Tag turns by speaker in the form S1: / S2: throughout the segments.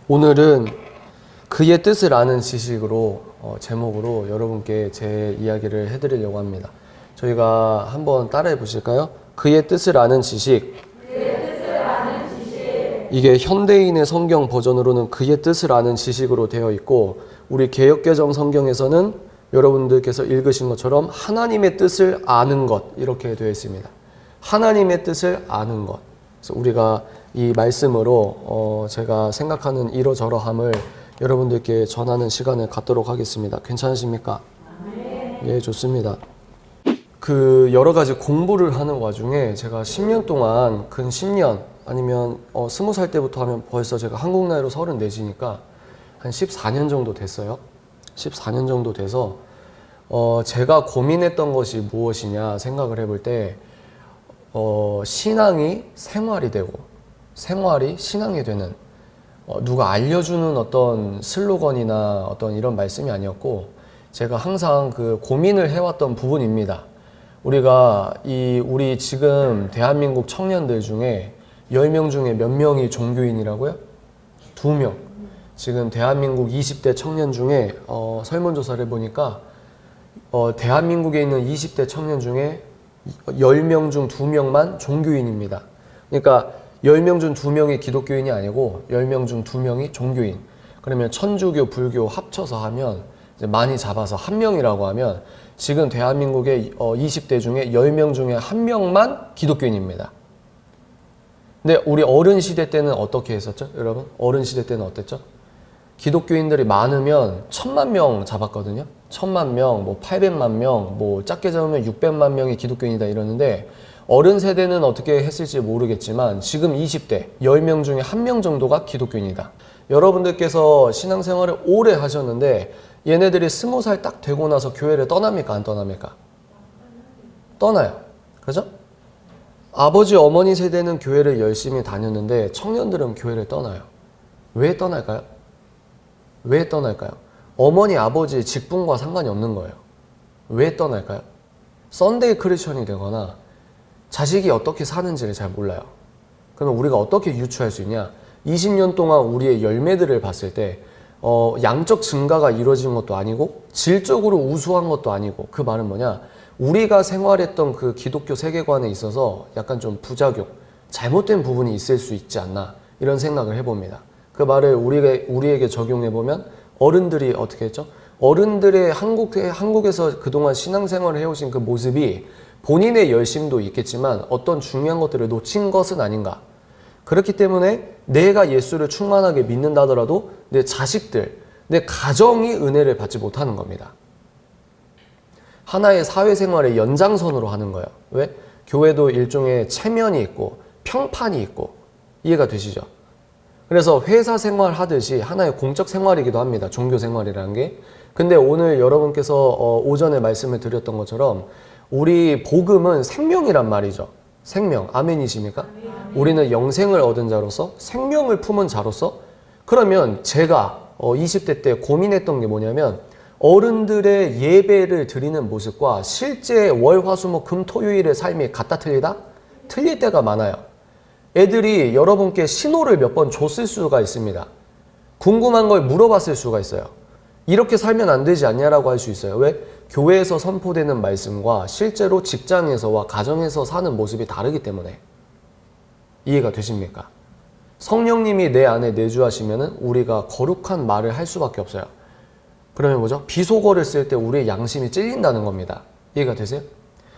S1: 오늘은 그의 뜻을 아는 지식으로 제목으로 여러분께 제 이야기를 해드리려고 합니다. 저희가 한번 따라해 보실까요? 그의 뜻을 아는 지식. 이게 현대인의 성경 버전으로는 그의 뜻을 아는 지식으로 되어 있고, 우리 개역개정 성경에서는 여러분들께서 읽으신 것처럼 하나님의 뜻을 아는 것, 이렇게 되어 있습니다. 하나님의 뜻을 아는 것. 그래서 우리가 이 말씀으로 제가 생각하는 이러저러함을 여러분들께 전하는 시간을 갖도록 하겠습니다. 괜찮으십니까? 예, 좋습니다. 여러 가지 공부를 하는 와중에 제가 10년 동안, 근 10년, 아니면 20살 때부터 하면 벌써 제가 한국 나이로 34이니까 한 14년 정도 됐어요. 14년 정도 돼서 제가 고민했던 것이 무엇이냐 생각을 해볼 때 신앙이 생활이 되고 생활이 신앙이 되는, 누가 알려주는 어떤 슬로건이나 어떤 이런 말씀이 아니었고, 제가 항상 그 고민을 해왔던 부분입니다. 우리 지금 대한민국 청년들 중에 10명 중에 몇 명이 종교인이라고요? 2명. 지금 대한민국 20대 청년 중에 설문조사를 보니까 대한민국에 있는 20대 청년 중에 10명 중 2명만 종교인입니다. 그러니까 10명 중 2명이 기독교인이 아니고 10명 중 2명이 종교인. 그러면 천주교, 불교 합쳐서 하면 이제 많이 잡아서 1명이라고 하면 지금 대한민국의 20대 중에 10명 중에 1명만 기독교인입니다. 근데 우리 어른 시대 때는 어떻게 했었죠? 여러분? 어른 시대 때는 어땠죠? 기독교인들이 많으면 1000만 명 잡았거든요. 1000만 명, 뭐 800만 명, 뭐 작게 잡으면 600만 명이 기독교인이다 이러는데, 어른 세대는 어떻게 했을지 모르겠지만 지금 20대 10명 중에 1명 정도가 기독교인이다. 여러분들께서 신앙생활을 오래 하셨는데 얘네들이 20살 딱 되고 나서 교회를 떠납니까? 안 떠납니까? 떠나요. 그죠? 아버지, 어머니 세대는 교회를 열심히 다녔는데 청년들은 교회를 떠나요. 왜 떠날까요? 왜 떠날까요? 어머니, 아버지 직분과 상관이 없는 거예요. 왜 떠날까요? 썬데이 크리스천이 되거나 자식이 어떻게 사는지를 잘 몰라요. 그러면 우리가 어떻게 유추할 수 있냐? 20년 동안 우리의 열매들을 봤을 때 양적 증가가 이루어진 것도 아니고 질적으로 우수한 것도 아니고, 그 말은 뭐냐? 우리가 생활했던 그 기독교 세계관에 있어서 약간 좀 부작용, 잘못된 부분이 있을 수 있지 않나, 이런 생각을 해봅니다. 그 말을 우리에게 적용해보면 어른들이 어떻게 했죠? 어른들의 한국에서 그동안 신앙생활을 해오신 그 모습이 본인의 열심도 있겠지만 어떤 중요한 것들을 놓친 것은 아닌가. 그렇기 때문에 내가 예수를 충만하게 믿는다 하더라도 내 자식들, 내 가정이 은혜를 받지 못하는 겁니다. 하나의 사회생활의 연장선으로 하는 거예요. 왜? 교회도 일종의 체면이 있고 평판이 있고, 이해가 되시죠? 그래서 회사 생활 하듯이 하나의 공적 생활이기도 합니다. 종교 생활이라는 게. 근데 오늘 여러분께서 오전에 말씀을 드렸던 것처럼 우리 복음은 생명이란 말이죠. 생명. 아멘이십니까? 우리는 영생을 얻은 자로서, 생명을 품은 자로서. 그러면 제가 20대 때 고민했던 게 뭐냐면, 어른들의 예배를 드리는 모습과 실제 월, 화, 수, 목, 금, 토, 요일의 삶이 같다 틀리다? 틀릴 때가 많아요. 애들이 여러분께 신호를 몇 번 줬을 수가 있습니다. 궁금한 걸 물어봤을 수가 있어요. 이렇게 살면 안 되지 않냐라고 할 수 있어요. 왜? 교회에서 선포되는 말씀과 실제로 직장에서와 가정에서 사는 모습이 다르기 때문에. 이해가 되십니까? 성령님이 내 안에 내주하시면은 우리가 거룩한 말을 할 수밖에 없어요. 그러면 뭐죠? 비속어를 쓸 때 우리의 양심이 찔린다는 겁니다. 이해가 되세요?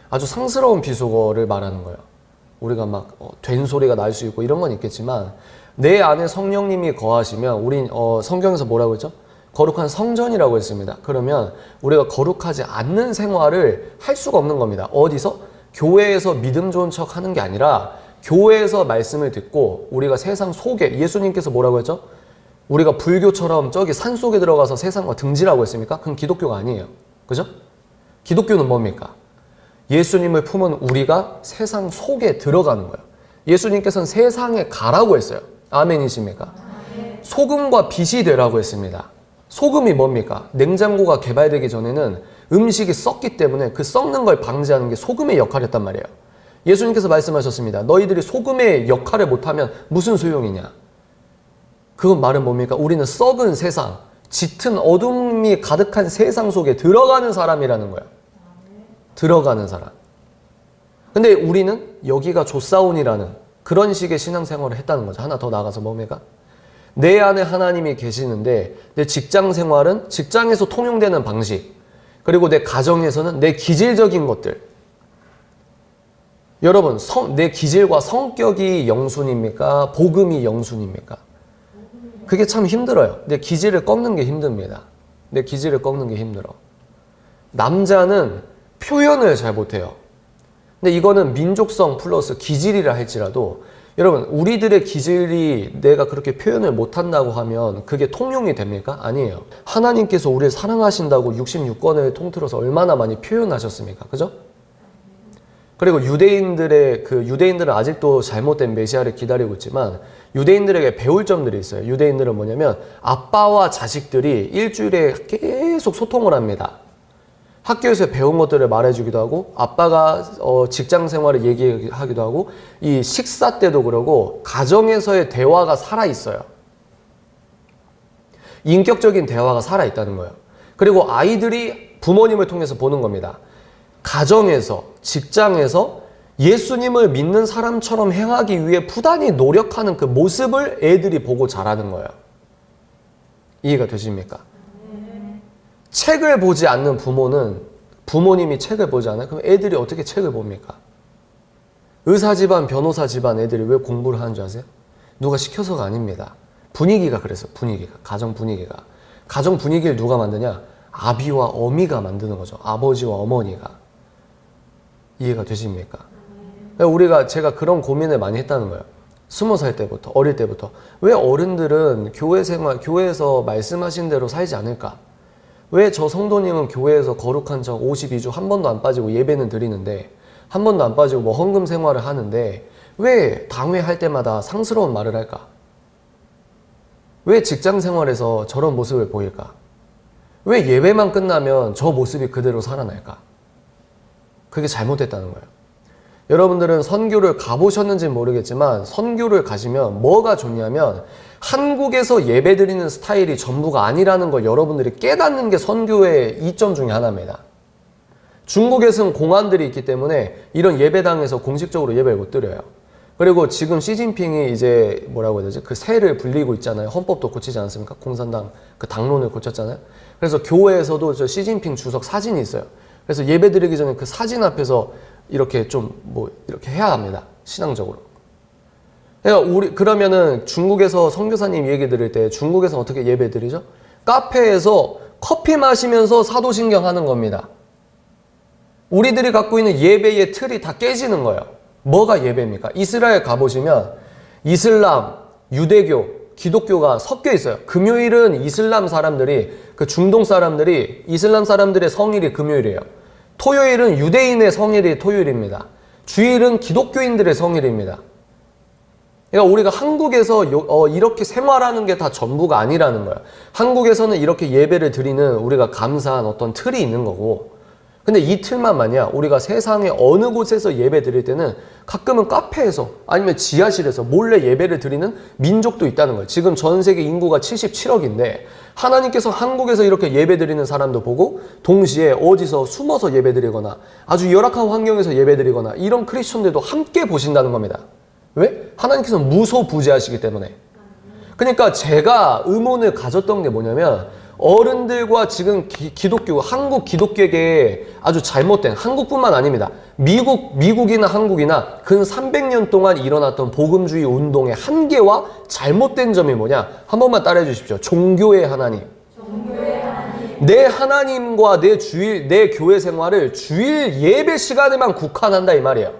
S1: 아주 상스러운 비속어를 말하는 거예요. 우리가 막 된 소리가 날 수 있고 이런 건 있겠지만, 내 안에 성령님이 거하시면, 우린 성경에서 뭐라고 했죠? 거룩한 성전이라고 했습니다. 그러면 우리가 거룩하지 않는 생활을 할 수가 없는 겁니다. 어디서? 교회에서 믿음 좋은 척 하는 게 아니라 교회에서 말씀을 듣고 우리가 세상 속에, 예수님께서 뭐라고 했죠? 우리가 불교처럼 저기 산속에 들어가서 세상과 등지라고 했습니까? 그건 기독교가 아니에요. 그죠? 기독교는 뭡니까? 예수님을 품은 우리가 세상 속에 들어가는 거예요. 예수님께서는 세상에 가라고 했어요. 아멘이십니까? 소금과 빛이 되라고 했습니다. 소금이 뭡니까? 냉장고가 개발되기 전에는 음식이 썩기 때문에 그 썩는 걸 방지하는 게 소금의 역할이었단 말이에요. 예수님께서 말씀하셨습니다. 너희들이 소금의 역할을 못하면 무슨 소용이냐? 그건 말은 뭡니까? 우리는 썩은 세상, 짙은 어둠이 가득한 세상 속에 들어가는 사람이라는 거야. 들어가는 사람. 근데 우리는 여기가 조사온이라는 그런 식의 신앙생활을 했다는 거죠. 하나 더 나가서 뭡니까? 내 안에 하나님이 계시는데 내 직장 생활은 직장에서 통용되는 방식, 그리고 내 가정에서는 내 기질적인 것들. 여러분, 내 기질과 성격이 영순입니까? 복음이 영순입니까? 그게 참 힘들어요. 내 기질을 꺾는 게 힘듭니다. 내 기질을 꺾는 게 힘들어. 남자는 표현을 잘 못해요. 근데 이거는 민족성 플러스 기질이라 할지라도 여러분, 우리들의 기질이 내가 그렇게 표현을 못한다고 하면 그게 통용이 됩니까? 아니에요. 하나님께서 우리를 사랑하신다고 66권을 통틀어서 얼마나 많이 표현하셨습니까? 그죠? 그리고 유대인들은 아직도 잘못된 메시아를 기다리고 있지만 유대인들에게 배울 점들이 있어요. 유대인들은 뭐냐면 아빠와 자식들이 일주일에 계속 소통을 합니다. 학교에서 배운 것들을 말해주기도 하고 아빠가 직장 생활을 얘기하기도 하고 이 식사 때도 그러고 가정에서의 대화가 살아있어요. 인격적인 대화가 살아있다는 거예요. 그리고 아이들이 부모님을 통해서 보는 겁니다. 가정에서, 직장에서 예수님을 믿는 사람처럼 행하기 위해 부단히 노력하는 그 모습을 애들이 보고 자라는 거예요. 이해가 되십니까? 책을 보지 않는 부모님이 책을 보지 않아요? 그럼 애들이 어떻게 책을 봅니까? 의사 집안, 변호사 집안 애들이 왜 공부를 하는 줄 아세요? 누가 시켜서가 아닙니다. 분위기가 그래서 분위기가. 가정 분위기가. 가정 분위기를 누가 만드냐? 아비와 어미가 만드는 거죠. 아버지와 어머니가. 이해가 되십니까? 제가 그런 고민을 많이 했다는 거예요. 20살 때부터, 어릴 때부터. 왜 어른들은 교회에서 말씀하신 대로 살지 않을까? 왜 저 성도님은 교회에서 거룩한 척 52주 한 번도 안 빠지고 예배는 드리는데, 한 번도 안 빠지고 뭐 헌금 생활을 하는데, 왜 당회할 때마다 상스러운 말을 할까? 왜 직장 생활에서 저런 모습을 보일까? 왜 예배만 끝나면 저 모습이 그대로 살아날까? 그게 잘못됐다는 거예요. 여러분들은 선교를 가보셨는지는 모르겠지만 선교를 가시면 뭐가 좋냐면 한국에서 예배드리는 스타일이 전부가 아니라는 걸 여러분들이 깨닫는 게 선교의 이점 중에 하나입니다. 중국에서는 공안들이 있기 때문에 이런 예배당에서 공식적으로 예배를 못 드려요. 그리고 지금 시진핑이 이제 뭐라고 해야 되지? 그 세를 불리고 있잖아요. 헌법도 고치지 않습니까? 공산당 그 당론을 고쳤잖아요. 그래서 교회에서도 저 시진핑 주석 사진이 있어요. 그래서 예배 드리기 전에 그 사진 앞에서 이렇게 이렇게 해야 합니다. 신앙적으로. 그러면은 중국에서 선교사님 얘기 들을 때 중국에서 어떻게 예배 드리죠? 카페에서 커피 마시면서 사도신경 하는 겁니다. 우리들이 갖고 있는 예배의 틀이 다 깨지는 거예요. 뭐가 예배입니까? 이스라엘 가보시면 이슬람, 유대교, 기독교가 섞여 있어요. 금요일은 이슬람 사람들이, 그 중동 사람들이, 이슬람 사람들의 성일이 금요일이에요. 토요일은 유대인의 성일이 토요일입니다. 주일은 기독교인들의 성일입니다. 그러니까 우리가 한국에서 이렇게 생활하는 게 다 전부가 아니라는 거예요. 한국에서는 이렇게 예배를 드리는 우리가 감사한 어떤 틀이 있는 거고, 근데 이 틀만 마냥 우리가 세상의 어느 곳에서 예배 드릴 때는 가끔은 카페에서 아니면 지하실에서 몰래 예배를 드리는 민족도 있다는 거예요. 지금 전 세계 인구가 77억인데 하나님께서 한국에서 이렇게 예배 드리는 사람도 보고 동시에 어디서 숨어서 예배 드리거나 아주 열악한 환경에서 예배 드리거나 이런 크리스천들도 함께 보신다는 겁니다. 왜? 하나님께서 무소부재하시기 때문에. 그러니까 제가 의문을 가졌던 게 뭐냐면 어른들과 지금 기독교, 한국 기독교계에 아주 잘못된, 한국뿐만 아닙니다. 미국이나 한국이나 근 300년 동안 일어났던 복음주의 운동의 한계와 잘못된 점이 뭐냐? 한 번만 따라해 주십시오. 종교의 하나님. 내 하나님과 내 교회 생활을 주일 예배 시간에만 국한한다 이 말이에요.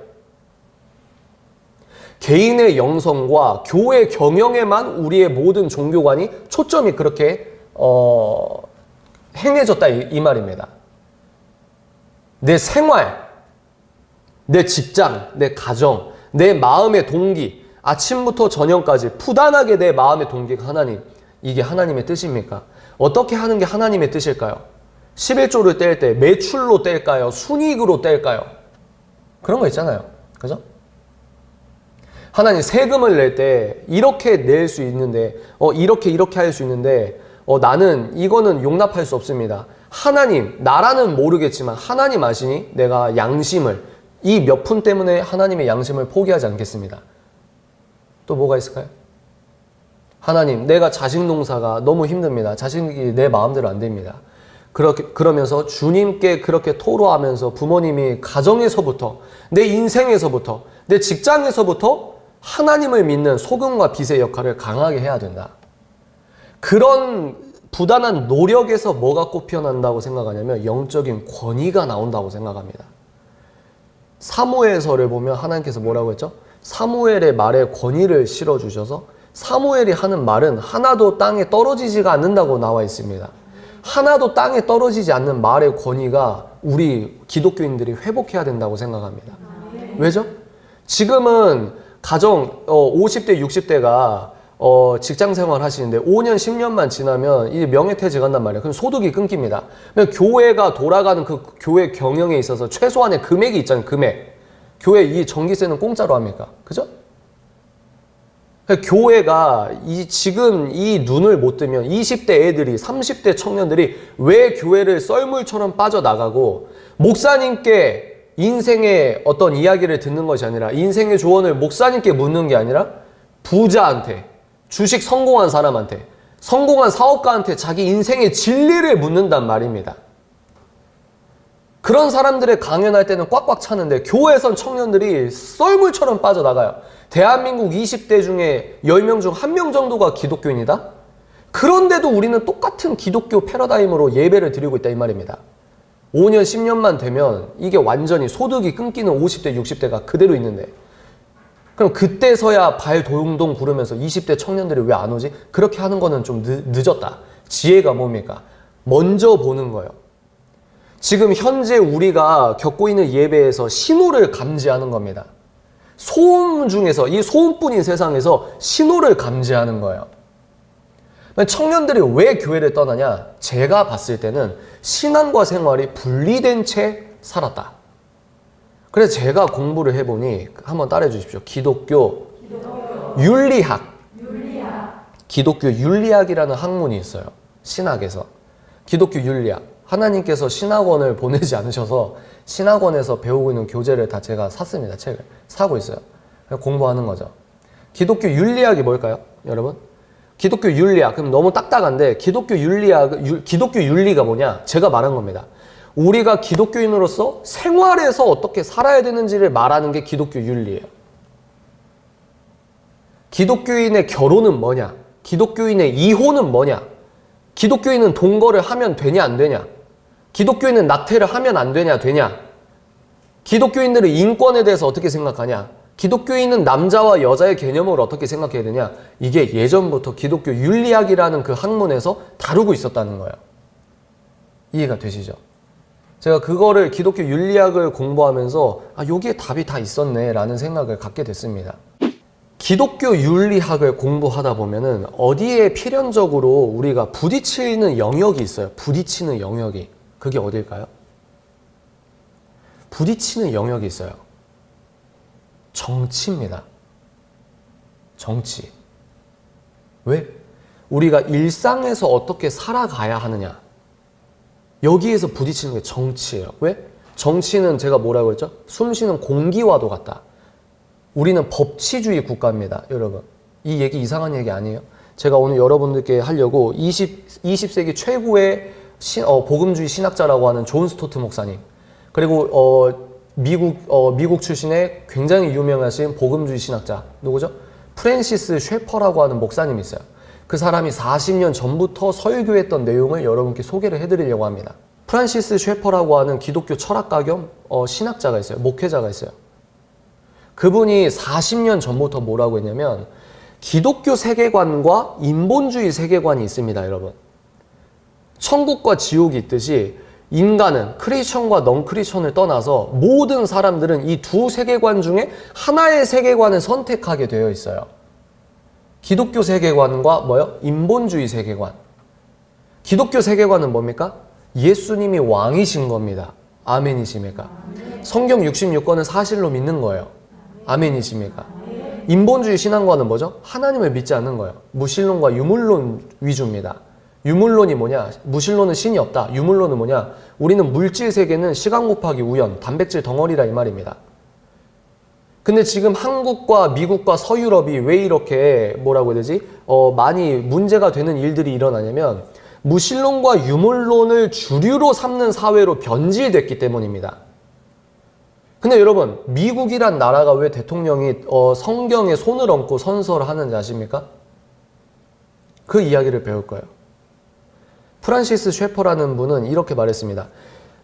S1: 개인의 영성과 교회 경영에만 우리의 모든 종교관이 초점이 그렇게 행해졌다 이 말입니다. 내 생활, 내 직장, 내 가정, 내 마음의 동기, 아침부터 저녁까지 푸단하게 내 마음의 동기가 하나님, 이게 하나님의 뜻입니까? 어떻게 하는 게 하나님의 뜻일까요? 11조를 뗄 때 매출로 뗄까요? 순이익으로 뗄까요? 그런 거 있잖아요. 그죠? 하나님 세금을 낼 때 이렇게 낼 수 있는데 이렇게 할 수 있는데 나는 이거는 용납할 수 없습니다. 하나님, 나라는 모르겠지만 하나님 아시니 내가 양심을 이 몇 푼 때문에 하나님의 양심을 포기하지 않겠습니다. 또 뭐가 있을까요? 하나님, 내가 자식 농사가 너무 힘듭니다. 자식이 내 마음대로 안 됩니다. 그러면서 주님께 그렇게 토로하면서 부모님이 가정에서부터 내 인생에서부터 내 직장에서부터 하나님을 믿는 소금과 빛의 역할을 강하게 해야 된다. 그런 부단한 노력에서 뭐가 꽃피어난다고 생각하냐면 영적인 권위가 나온다고 생각합니다. 사무엘서를 보면 하나님께서 뭐라고 했죠? 사무엘의 말에 권위를 실어주셔서 사무엘이 하는 말은 하나도 땅에 떨어지지가 않는다고 나와 있습니다. 하나도 땅에 떨어지지 않는 말의 권위가 우리 기독교인들이 회복해야 된다고 생각합니다. 왜죠? 지금은 가정 50대, 60대가 직장생활 하시는데 5년, 10년만 지나면 이제 명예퇴직 한단 말이에요. 그럼 소득이 끊깁니다. 교회가 돌아가는 그 교회 경영에 있어서 최소한의 금액이 있잖아요. 금액. 교회 이 전기세는 공짜로 합니까? 그죠? 교회가 지금 이 눈을 못 뜨면 20대 애들이 30대 청년들이 왜 교회를 썰물처럼 빠져나가고 목사님께 인생의 어떤 이야기를 듣는 것이 아니라 인생의 조언을 목사님께 묻는 게 아니라 부자한테 주식 성공한 사람한테 성공한 사업가한테 자기 인생의 진리를 묻는단 말입니다. 그런 사람들의 강연할 때는 꽉꽉 차는데 교회선 청년들이 썰물처럼 빠져나가요. 대한민국 20대 중에 10명 중 1명 정도가 기독교인이다? 그런데도 우리는 똑같은 기독교 패러다임으로 예배를 드리고 있다 이 말입니다. 5년, 10년만 되면 이게 완전히 소득이 끊기는 50대, 60대가 그대로 있는데 그럼 그때서야 발 동동 구르면서 20대 청년들이 왜 안 오지? 그렇게 하는 거는 좀 늦었다. 지혜가 뭡니까? 먼저 보는 거예요. 지금 현재 우리가 겪고 있는 예배에서 신호를 감지하는 겁니다. 소음 중에서 이 소음뿐인 세상에서 신호를 감지하는 거예요. 청년들이 왜 교회를 떠나냐? 제가 봤을 때는 신앙과 생활이 분리된 채 살았다. 그래서 제가 공부를 해보니 한번 따라해 주십시오. 기독교 윤리학. 기독교 윤리학이라는 학문이 있어요. 신학에서. 기독교 윤리학. 하나님께서 신학원을 보내지 않으셔서 신학원에서 배우고 있는 교재를 다 제가 샀습니다. 책을 사고 있어요. 공부하는 거죠. 기독교 윤리학이 뭘까요? 여러분? 기독교 윤리학. 그럼 너무 딱딱한데 기독교 윤리가 뭐냐? 제가 말한 겁니다. 우리가 기독교인으로서 생활에서 어떻게 살아야 되는지를 말하는 게 기독교 윤리예요. 기독교인의 결혼은 뭐냐? 기독교인의 이혼은 뭐냐? 기독교인은 동거를 하면 되냐 안 되냐? 기독교인은 낙태를 하면 안 되냐 되냐? 기독교인들은 인권에 대해서 어떻게 생각하냐? 기독교인은 남자와 여자의 개념을 어떻게 생각해야 되냐? 이게 예전부터 기독교 윤리학이라는 그 학문에서 다루고 있었다는 거예요. 이해가 되시죠? 제가 그거를 기독교 윤리학을 공부하면서 여기에 답이 다 있었네 라는 생각을 갖게 됐습니다. 기독교 윤리학을 공부하다 보면은 어디에 필연적으로 우리가 부딪히는 영역이 있어요. 부딪히는 영역이. 그게 어딜까요? 부딪히는 영역이 있어요. 정치입니다. 정치. 왜? 우리가 일상에서 어떻게 살아가야 하느냐. 여기에서 부딪히는 게 정치예요. 왜? 정치는 제가 뭐라고 했죠? 숨쉬는 공기와도 같다. 우리는 법치주의 국가입니다. 여러분. 이 얘기 이상한 얘기 아니에요. 제가 오늘 여러분들께 하려고 20세기 최고의 복음주의 신학자라고 하는 존 스토트 목사님, 그리고 미국 출신의 굉장히 유명하신 복음주의 신학자 누구죠? 프랜시스 쉐퍼라고 하는 목사님이 있어요. 그 사람이 40년 전부터 설교했던 내용을 여러분께 소개를 해드리려고 합니다. 프란시스 쉐퍼라고 하는 기독교 철학가 겸 신학자가 있어요. 목회자가 있어요. 그분이 40년 전부터 뭐라고 했냐면 기독교 세계관과 인본주의 세계관이 있습니다. 여러분. 천국과 지옥이 있듯이 인간은 크리스천과 넌 크리스천을 떠나서 모든 사람들은 이 두 세계관 중에 하나의 세계관을 선택하게 되어 있어요. 기독교 세계관과 인본주의 세계관. 기독교 세계관은 뭡니까? 예수님이 왕이신 겁니다. 아멘이십니까? 성경 66권은 사실로 믿는 거예요. 아멘이십니까? 인본주의 신앙과는 뭐죠? 하나님을 믿지 않는 거예요. 무신론과 유물론 위주입니다. 유물론이 뭐냐? 무신론은 신이 없다. 유물론은 뭐냐? 우리는 물질 세계는 시간 곱하기 우연, 단백질 덩어리라 이 말입니다. 근데 지금 한국과 미국과 서유럽이 왜 이렇게 뭐라고 해야 되지? 많이 문제가 되는 일들이 일어나냐면 무신론과 유물론을 주류로 삼는 사회로 변질됐기 때문입니다. 근데 여러분, 미국이란 나라가 왜 대통령이 성경에 손을 얹고 선서를 하는지 아십니까? 그 이야기를 배울 거예요. 프란시스 셰퍼라는 분은 이렇게 말했습니다.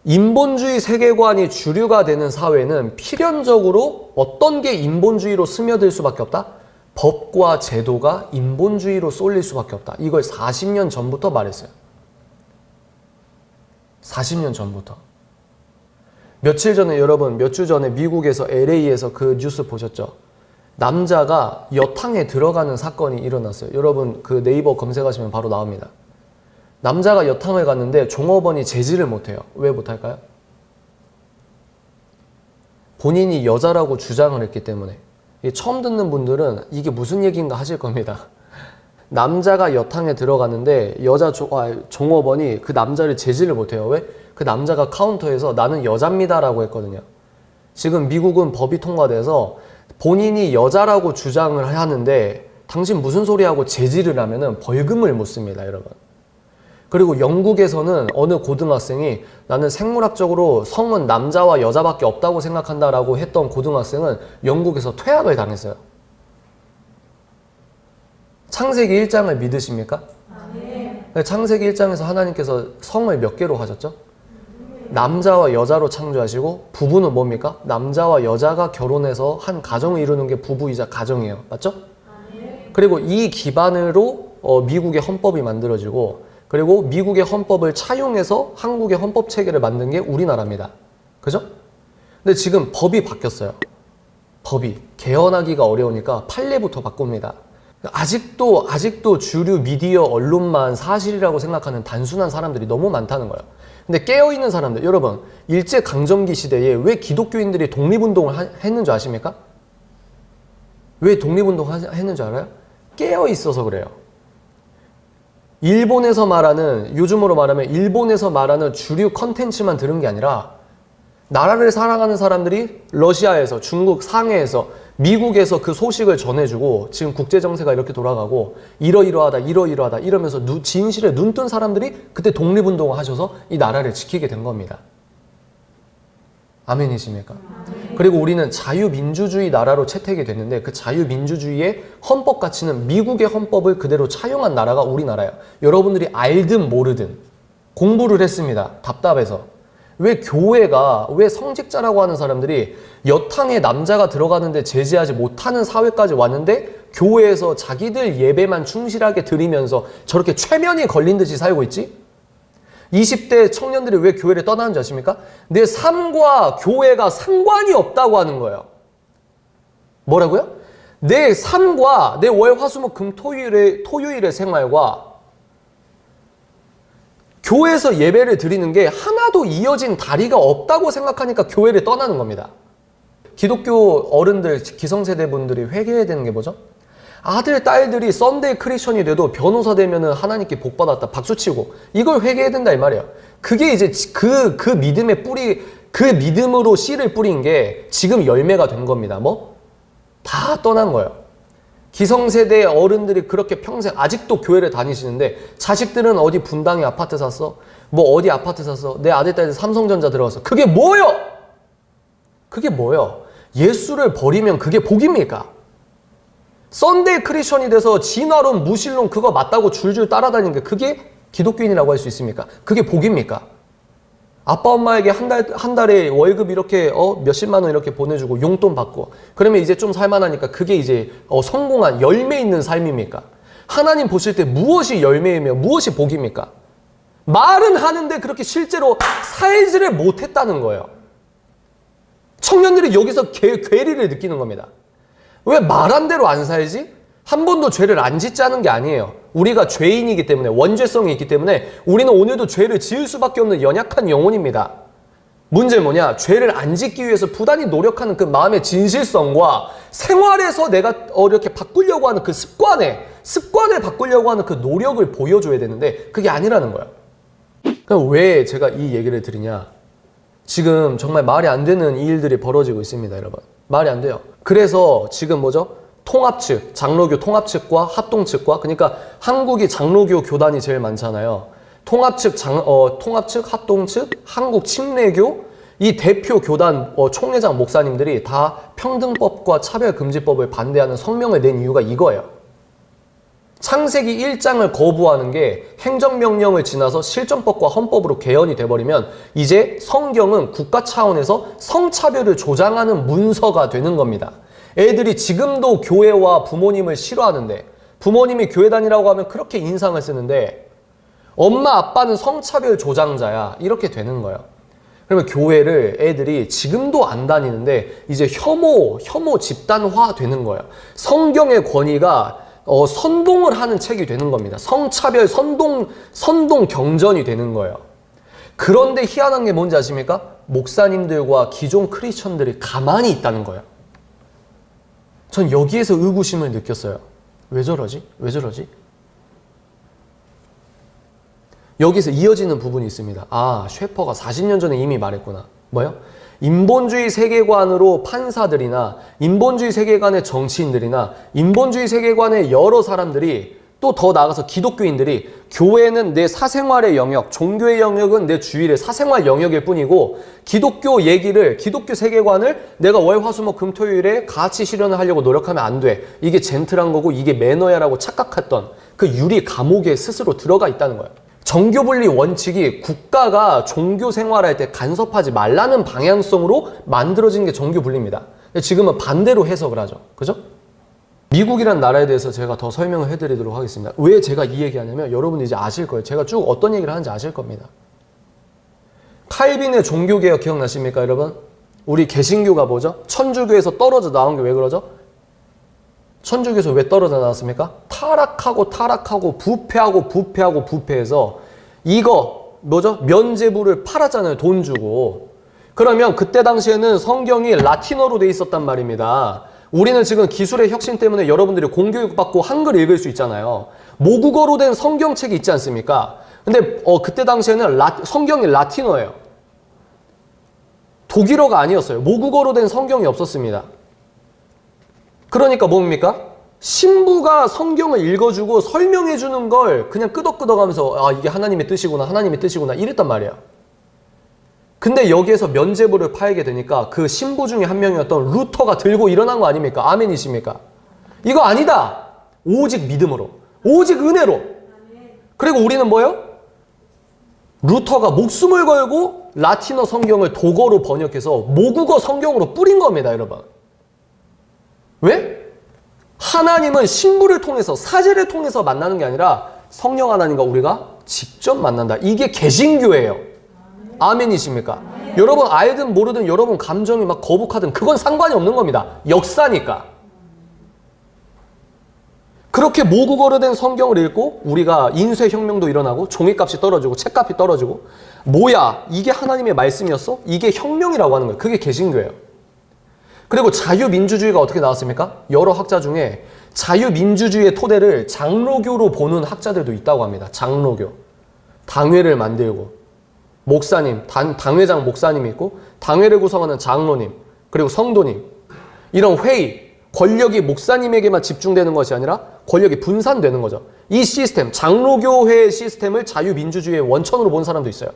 S1: 인본주의 세계관이 주류가 되는 사회는 필연적으로 어떤 게 인본주의로 스며들 수밖에 없다? 법과 제도가 인본주의로 쏠릴 수밖에 없다. 이걸 40년 전부터 말했어요. 40년 전부터. 며칠 전에 여러분, 몇 주 전에 미국에서 LA에서 그 뉴스 보셨죠? 남자가 여탕에 들어가는 사건이 일어났어요. 여러분 그 네이버 검색하시면 바로 나옵니다. 남자가 여탕을 갔는데 종업원이 제지를 못해요. 왜 못할까요? 본인이 여자라고 주장을 했기 때문에. 처음 듣는 분들은 이게 무슨 얘기인가 하실 겁니다. 남자가 여탕에 들어갔는데 종업원이 그 남자를 제지를 못해요. 왜? 그 남자가 카운터에서 나는 여자입니다 라고 했거든요. 지금 미국은 법이 통과돼서 본인이 여자라고 주장을 하는데 당신 무슨 소리하고 제지를 하면은 벌금을 묻습니다, 여러분. 그리고 영국에서는 어느 고등학생이 나는 생물학적으로 성은 남자와 여자밖에 없다고 생각한다라고 했던 고등학생은 영국에서 퇴학을 당했어요. 창세기 1장을 믿으십니까? 네. 창세기 1장에서 하나님께서 성을 몇 개로 하셨죠? 남자와 여자로 창조하시고 부부는 뭡니까? 남자와 여자가 결혼해서 한 가정을 이루는 게 부부이자 가정이에요. 맞죠? 그리고 이 기반으로 미국의 헌법이 만들어지고 그리고 미국의 헌법을 차용해서 한국의 헌법 체계를 만든 게 우리나라입니다. 그죠? 근데 지금 법이 바뀌었어요. 법이 개헌하기가 어려우니까 판례부터 바꿉니다. 아직도 주류 미디어 언론만 사실이라고 생각하는 단순한 사람들이 너무 많다는 거예요. 근데 깨어있는 사람들, 여러분 일제강점기 시대에 왜 기독교인들이 독립운동을 했는 줄 아십니까? 왜 독립운동을 했는 줄 알아요? 깨어있어서 그래요. 일본에서 말하는, 요즘으로 말하면 일본에서 말하는 주류 컨텐츠만 들은 게 아니라 나라를 사랑하는 사람들이 러시아에서, 중국 상해에서, 미국에서 그 소식을 전해주고 지금 국제정세가 이렇게 돌아가고 이러이러하다 이러면서 진실에 눈뜬 사람들이 그때 독립운동을 하셔서 이 나라를 지키게 된 겁니다. 아멘이십니까? 그리고 우리는 자유민주주의 나라로 채택이 됐는데 그 자유민주주의의 헌법 가치는 미국의 헌법을 그대로 차용한 나라가 우리나라예요. 여러분들이 알든 모르든 공부를 했습니다. 답답해서. 왜 교회가, 왜 성직자라고 하는 사람들이 여탕에 남자가 들어가는데 제지하지 못하는 사회까지 왔는데 교회에서 자기들 예배만 충실하게 드리면서 저렇게 최면이 걸린 듯이 살고 있지? 20대 청년들이 왜 교회를 떠나는지 아십니까? 내 삶과 교회가 상관이 없다고 하는 거예요. 뭐라고요? 내 삶과 내 월, 화, 수, 목, 금, 토요일의 생활과 교회에서 예배를 드리는 게 하나도 이어진 다리가 없다고 생각하니까 교회를 떠나는 겁니다. 기독교 어른들, 기성세대 분들이 회개해야 되는 게 뭐죠? 아들, 딸들이 썬데이 크리스천이 돼도 변호사 되면은 하나님께 복 받았다 박수치고 이걸 회개해야 된다 이 말이에요. 그게 이제 그 믿음의 뿌리, 그 믿음으로 씨를 뿌린 게 지금 열매가 된 겁니다. 뭐? 다 떠난 거예요. 기성세대 어른들이 그렇게 평생 아직도 교회를 다니시는데 자식들은 어디 분당에 아파트 샀어? 뭐 어디 아파트 샀어? 내 아들, 딸들 삼성전자 들어갔어. 그게 뭐요? 그게 뭐요? 예수를 버리면 그게 복입니까? 썬데이 크리스천이 돼서 진화론, 무신론 그거 맞다고 줄줄 따라다니는 게 그게 기독교인이라고 할 수 있습니까? 그게 복입니까? 아빠 엄마에게 한 달에 월급 이렇게 몇십만 원 이렇게 보내주고 용돈 받고 그러면 이제 좀 살만하니까 그게 이제 성공한 열매 있는 삶입니까? 하나님 보실 때 무엇이 열매이며 무엇이 복입니까? 말은 하는데 그렇게 실제로 살지를 못했다는 거예요. 청년들이 여기서 괴리를 느끼는 겁니다. 왜 말한 대로 안 살지? 한 번도 죄를 안 짓자는 게 아니에요. 우리가 죄인이기 때문에, 원죄성이 있기 때문에 우리는 오늘도 죄를 지을 수밖에 없는 연약한 영혼입니다. 문제는 뭐냐? 죄를 안 짓기 위해서 부단히 노력하는 그 마음의 진실성과 생활에서 내가 이렇게 바꾸려고 하는 그 습관을 바꾸려고 하는 그 노력을 보여줘야 되는데 그게 아니라는 거야. 그럼 왜 제가 이 얘기를 드리냐? 지금 정말 말이 안 되는 이 일들이 벌어지고 있습니다, 여러분. 말이 안 돼요. 그래서 지금 뭐죠? 통합 측, 장로교 통합 측과 합동 측과, 그러니까 한국이 장로교 교단이 제일 많잖아요. 통합 측, 합동 측, 한국 침례교, 이 대표 교단 총회장 목사님들이 다 평등법과 차별금지법을 반대하는 성명을 낸 이유가 이거예요. 창세기 1장을 거부하는 게 행정명령을 지나서 실정법과 헌법으로 개헌이 돼버리면 이제 성경은 국가 차원에서 성차별을 조장하는 문서가 되는 겁니다. 애들이 지금도 교회와 부모님을 싫어하는데, 부모님이 교회 다니라고 하면 그렇게 인상을 쓰는데 엄마 아빠는 성차별 조장자야, 이렇게 되는 거예요. 그러면 교회를 애들이 지금도 안 다니는데 이제 혐오 집단화 되는 거예요. 성경의 권위가 선동을 하는 책이 되는 겁니다. 성차별 선동 경전이 되는 거예요. 그런데 희한한 게 뭔지 아십니까? 목사님들과 기존 크리스천들이 가만히 있다는 거예요. 전 여기에서 의구심을 느꼈어요. 왜 저러지? 왜 저러지? 여기서 이어지는 부분이 있습니다. 아, 셰퍼가 40년 전에 이미 말했구나. 뭐요? 인본주의 세계관으로 판사들이나 인본주의 세계관의 정치인들이나 인본주의 세계관의 여러 사람들이, 또 더 나아가서 기독교인들이, 교회는 내 사생활의 영역, 종교의 영역은 내 주일의 사생활 영역일 뿐이고 기독교 얘기를, 기독교 세계관을 내가 월, 화, 수, 목, 금, 토요일에 같이 실현을 하려고 노력하면 안 돼. 이게 젠틀한 거고 이게 매너야라고 착각했던 그 유리 감옥에 스스로 들어가 있다는 거예요. 정교분리 원칙이 국가가 종교 생활할 때 간섭하지 말라는 방향성으로 만들어진 게 정교분리입니다. 지금은 반대로 해석을 하죠. 그죠? 미국이란 나라에 대해서 제가 더 설명을 해드리도록 하겠습니다. 왜 제가 이 얘기하냐면 여러분 이제 아실 거예요. 제가 쭉 어떤 얘기를 하는지 아실 겁니다. 칼빈의 종교개혁 기억나십니까, 여러분? 우리 개신교가 뭐죠? 천주교에서 떨어져 나온 게 왜 그러죠? 천주교에서 왜 떨어져 나왔습니까? 타락하고 부패해서 이거 뭐죠? 면죄부를 팔았잖아요. 돈 주고. 그러면 그때 당시에는 성경이 라틴어로 돼 있었단 말입니다. 우리는 지금 기술의 혁신 때문에 여러분들이 공교육 받고 한글 읽을 수 있잖아요. 모국어로 된 성경책이 있지 않습니까? 근데 그때 당시에는 성경이 라틴어예요. 독일어가 아니었어요. 모국어로 된 성경이 없었습니다. 그러니까 뭡니까? 신부가 성경을 읽어주고 설명해주는 걸 그냥 끄덕끄덕하면서 아, 이게 하나님의 뜻이구나 이랬단 말이에요. 근데 여기에서 면죄부를 팔게 되니까 그 신부 중에 한 명이었던 루터가 들고 일어난 거 아닙니까? 아멘이십니까? 이거 아니다. 오직 믿음으로, 오직 은혜로. 그리고 우리는 뭐예요? 루터가 목숨을 걸고 라틴어 성경을 독어로 번역해서 모국어 성경으로 뿌린 겁니다, 여러분. 왜? 하나님은 신부를 통해서, 사제를 통해서 만나는 게 아니라 성령 하나님과 우리가 직접 만난다. 이게 개신교예요. 아멘이십니까? 여러분 알든 모르든 여러분 감정이 막 거북하든 그건 상관이 없는 겁니다. 역사니까. 그렇게 모국어로 된 성경을 읽고 우리가 인쇄혁명도 일어나고 종이값이 떨어지고 책값이 떨어지고, 뭐야 이게 하나님의 말씀이었어? 이게 혁명이라고 하는 거예요. 그게 개신교예요. 그리고 자유민주주의가 어떻게 나왔습니까? 여러 학자 중에 자유민주주의의 토대를 장로교로 보는 학자들도 있다고 합니다. 장로교. 당회를 만들고 목사님, 당회장 목사님이 있고 당회를 구성하는 장로님, 그리고 성도님, 이런 회의, 권력이 목사님에게만 집중되는 것이 아니라 권력이 분산되는 거죠. 이 시스템, 장로교회의 시스템을 자유민주주의의 원천으로 본 사람도 있어요.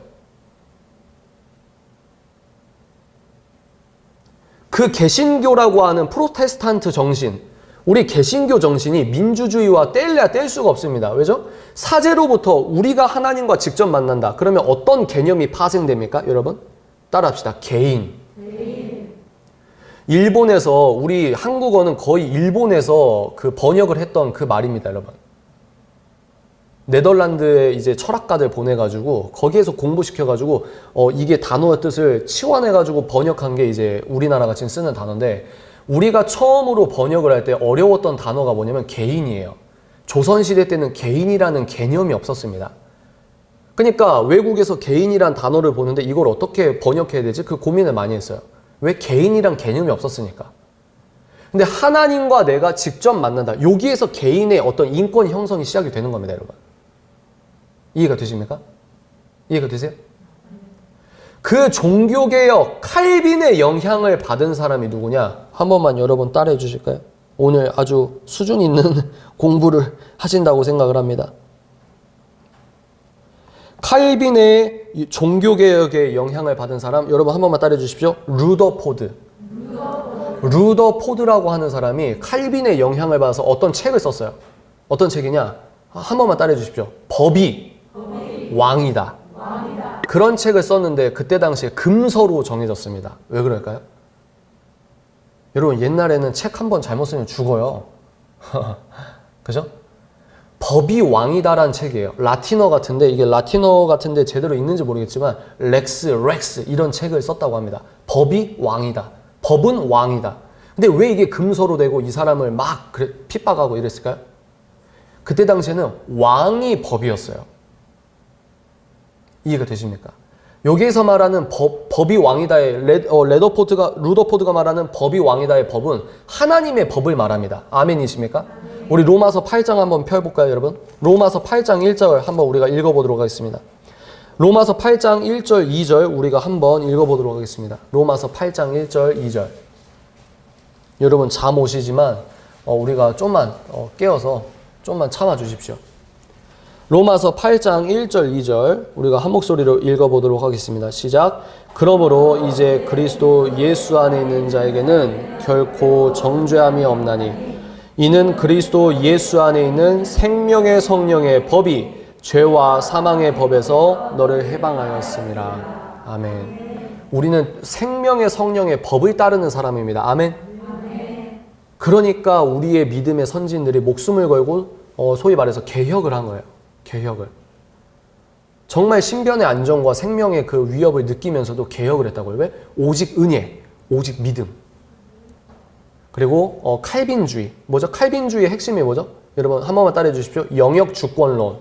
S1: 그 개신교라고 하는 프로테스탄트 정신, 우리 개신교 정신이 민주주의와 뗄래야 뗄 수가 없습니다. 왜죠? 사제로부터 우리가 하나님과 직접 만난다. 그러면 어떤 개념이 파생됩니까? 여러분? 따라합시다. 개인. 일본에서, 우리 한국어는 거의 일본에서 그 번역을 했던 그 말입니다, 여러분. 네덜란드에 이제 철학가들 보내가지고 거기에서 공부시켜가지고 이게 단어의 뜻을 치환해가지고 번역한 게 이제 우리나라가 지금 쓰는 단어인데, 우리가 처음으로 번역을 할 때 어려웠던 단어가 뭐냐면 개인이에요. 조선시대 때는 개인이라는 개념이 없었습니다. 그러니까 외국에서 개인이란 단어를 보는데 이걸 어떻게 번역해야 되지? 그 고민을 많이 했어요. 왜? 개인이란 개념이 없었으니까. 근데 하나님과 내가 직접 만난다. 여기에서 개인의 어떤 인권 형성이 시작이 되는 겁니다, 여러분. 이해가 되십니까? 이해가 되세요? 그 종교개혁 칼빈의 영향을 받은 사람이 누구냐? 한 번만 여러분 따라해 주실까요? 오늘 아주 수준 있는 공부를 하신다고 생각을 합니다. 칼빈의 종교개혁에 영향을 받은 사람, 여러분 한 번만 따라해 주십시오. 루더포드. 루더포드라고 하는 사람이 칼빈의 영향을 받아서 어떤 책을 썼어요. 어떤 책이냐? 한 번만 따라해 주십시오. 법이 왕이다. 그런 책을 썼는데 그때 당시에 금서로 정해졌습니다. 왜 그럴까요? 여러분 옛날에는 책 한 번 잘못 쓰면 죽어요. 그죠? 법이 왕이다라는 책이에요. 라틴어 같은데 이게 라틴어 같은데 제대로 읽는지 모르겠지만 렉스 이런 책을 썼다고 합니다. 법이 왕이다. 법은 왕이다. 근데 왜 이게 금서로 되고 이 사람을 막 핍박하고 이랬을까요? 그때 당시에는 왕이 법이었어요. 이해가 되십니까? 여기에서 말하는 법이 왕이다의 루더포드가 말하는 법이 왕이다의 법은 하나님의 법을 말합니다. 아멘이십니까? 우리 로마서 8장 한번 펴볼까요, 여러분? 로마서 8장 1절 한번 우리가 읽어보도록 하겠습니다. 로마서 8장 1절 2절 우리가 한번 읽어보도록 하겠습니다. 로마서 8장 1절 2절. 여러분 잠 오시지만 우리가 좀만 깨어서 좀만 참아 주십시오. 로마서 8장 1절 2절 우리가 한 목소리로 읽어보도록 하겠습니다. 시작. 그러므로 이제 그리스도 예수 안에 있는 자에게는 결코 정죄함이 없나니 이는 그리스도 예수 안에 있는 생명의 성령의 법이 죄와 사망의 법에서 너를 해방하였습니다. 아멘. 우리는 생명의 성령의 법을 따르는 사람입니다. 아멘. 그러니까 우리의 믿음의 선진들이 목숨을 걸고 소위 말해서 개혁을 한 거예요. 개혁을. 정말 신변의 안정과 생명의 그 위협을 느끼면서도 개혁을 했다고요. 왜? 오직 은혜, 오직 믿음. 그리고 칼빈주의. 뭐죠? 칼빈주의의 핵심이 뭐죠? 여러분 한 번만 따라해 주십시오. 영역 주권론.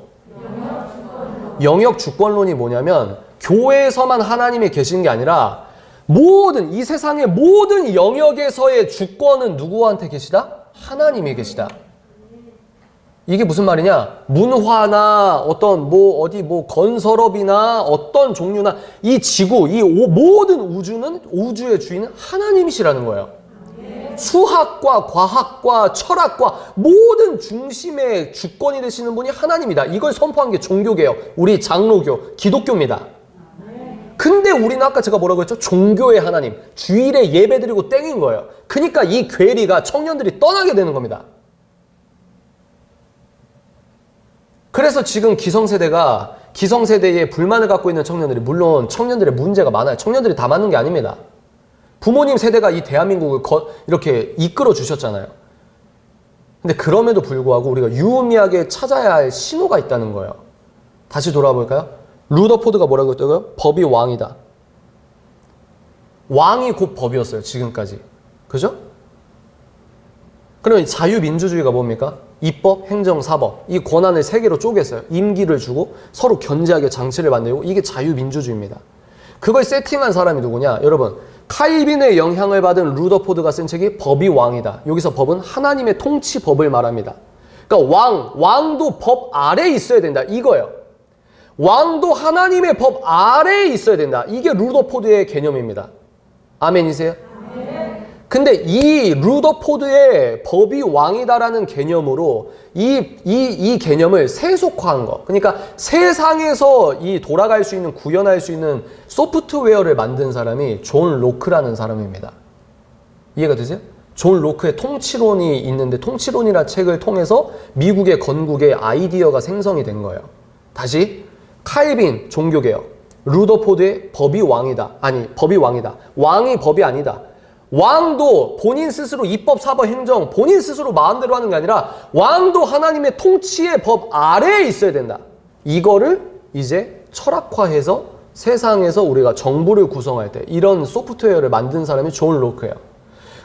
S1: 영역 주권론이 뭐냐면 교회에서만 하나님이 계시는 게 아니라 모든 이 세상의 모든 영역에서의 주권은 누구한테 계시다? 하나님이 계시다. 이게 무슨 말이냐? 문화나 어떤 어디 건설업이나 어떤 종류나 이 지구, 이 모든 우주의 주인은 하나님이시라는 거예요. 수학과 과학과 철학과 모든 중심의 주권이 되시는 분이 하나님이다. 이걸 선포한 게 종교개혁, 우리 장로교, 기독교입니다. 근데 우리는 아까 제가 뭐라고 했죠? 종교의 하나님, 주일에 예배드리고 땡인 거예요. 그러니까 이 괴리가 청년들이 떠나게 되는 겁니다. 그래서 지금 기성세대에 불만을 갖고 있는 청년들이, 물론 청년들의 문제가 많아요. 청년들이 다 맞는 게 아닙니다. 부모님 세대가 이 대한민국을 이렇게 이끌어 주셨잖아요. 근데 그럼에도 불구하고 우리가 유의미하게 찾아야 할 신호가 있다는 거예요. 다시 돌아볼까요? 루더포드가 뭐라고 했다고요? 법이 왕이다. 왕이 곧 법이었어요. 지금까지. 그죠? 그러면 자유민주주의가 뭡니까? 입법, 행정, 사법. 이 권한을 세 개로 쪼갰어요. 임기를 주고 서로 견제하게 장치를 만들고 이게 자유민주주의입니다. 그걸 세팅한 사람이 누구냐? 여러분, 칼빈의 영향을 받은 루더포드가 쓴 책이 법이 왕이다. 여기서 법은 하나님의 통치법을 말합니다. 그러니까 왕도 법 아래에 있어야 된다. 이거예요. 왕도 하나님의 법 아래에 있어야 된다. 이게 루더포드의 개념입니다. 아멘이세요? 근데 이 루더포드의 법이 왕이다라는 개념으로 이 개념을 세속화한 거. 그러니까 세상에서 이 돌아갈 수 있는, 구현할 수 있는 소프트웨어를 만든 사람이 존 로크라는 사람입니다. 이해가 되세요? 존 로크의 통치론이 있는데 통치론이라는 책을 통해서 미국의 건국의 아이디어가 생성이 된 거예요. 다시 칼빈 종교개혁, 루더포드의 법이 왕이다. 아니, 법이 왕이다. 왕이 법이 아니다. 왕도 본인 스스로 입법, 사법, 행정 본인 스스로 마음대로 하는 게 아니라 왕도 하나님의 통치의 법 아래에 있어야 된다. 이거를 이제 철학화해서 세상에서 우리가 정부를 구성할 때 이런 소프트웨어를 만든 사람이 존 로크예요.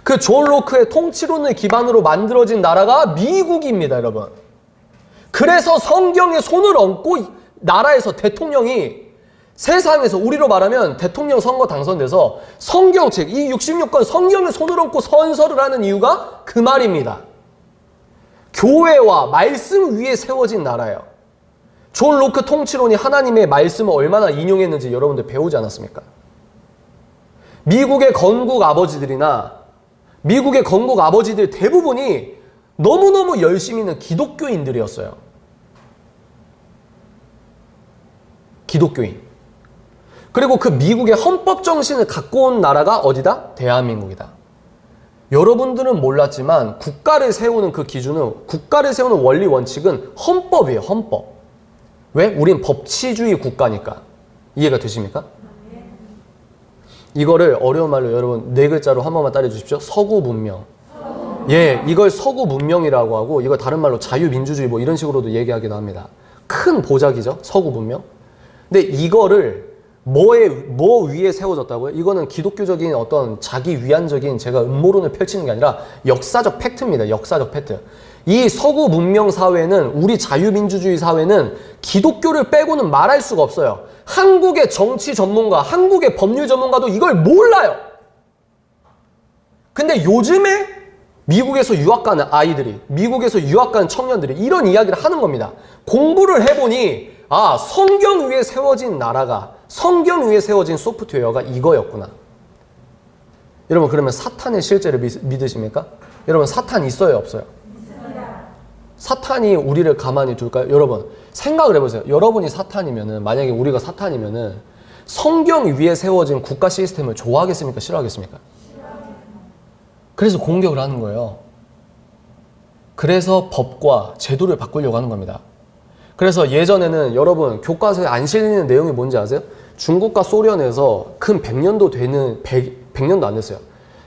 S1: 그 존 로크의 통치론을 기반으로 만들어진 나라가 미국입니다, 여러분. 그래서 성경에 손을 얹고 나라에서 대통령이 세상에서 우리로 말하면 대통령 선거 당선돼서 성경책, 이 66권 성경을 손을 얹고 선서를 하는 이유가 그 말입니다. 교회와 말씀 위에 세워진 나라예요. 존 로크 통치론이 하나님의 말씀을 얼마나 인용했는지 여러분들 배우지 않았습니까? 미국의 건국 아버지들 대부분이 너무너무 열심히 있는 기독교인들이었어요. 기독교인. 그리고 그 미국의 헌법 정신을 갖고 온 나라가 어디다? 대한민국이다. 여러분들은 몰랐지만 국가를 세우는 그 기준은, 국가를 세우는 원리 원칙은 헌법이에요. 헌법. 왜? 우린 법치주의 국가니까. 이해가 되십니까? 이거를 어려운 말로 여러분 4글자로 한 번만 따라 주십시오. 서구 문명. 예, 이걸 서구 문명이라고 하고, 이걸 다른 말로 자유민주주의 뭐 이런 식으로도 얘기하기도 합니다. 큰 보자기죠. 서구 문명. 근데 이거를 뭐 위에 세워졌다고요? 이거는 기독교적인 어떤 자기 위안적인 제가 음모론을 펼치는 게 아니라 역사적 팩트입니다. 역사적 팩트. 이 서구 문명 사회는, 우리 자유민주주의 사회는 기독교를 빼고는 말할 수가 없어요. 한국의 정치 전문가, 한국의 법률 전문가도 이걸 몰라요. 근데 요즘에 미국에서 유학 가는 아이들이, 미국에서 유학 가는 청년들이 이런 이야기를 하는 겁니다. 공부를 해보니 아, 성경 위에 세워진 나라가, 성경 위에 세워진 소프트웨어가 이거였구나. 여러분, 그러면 사탄의 실제를 믿으십니까? 여러분, 사탄 있어요, 없어요? 사탄이 우리를 가만히 둘까요? 여러분, 생각을 해보세요. 여러분이 사탄이면은, 만약에 우리가 사탄이면은 성경 위에 세워진 국가 시스템을 좋아하겠습니까? 싫어하겠습니까? 그래서 공격을 하는 거예요. 그래서 법과 제도를 바꾸려고 하는 겁니다. 그래서 예전에는 여러분 교과서에 안 실리는 내용이 뭔지 아세요? 중국과 소련에서 근 100년도 되는 100년도 안 됐어요.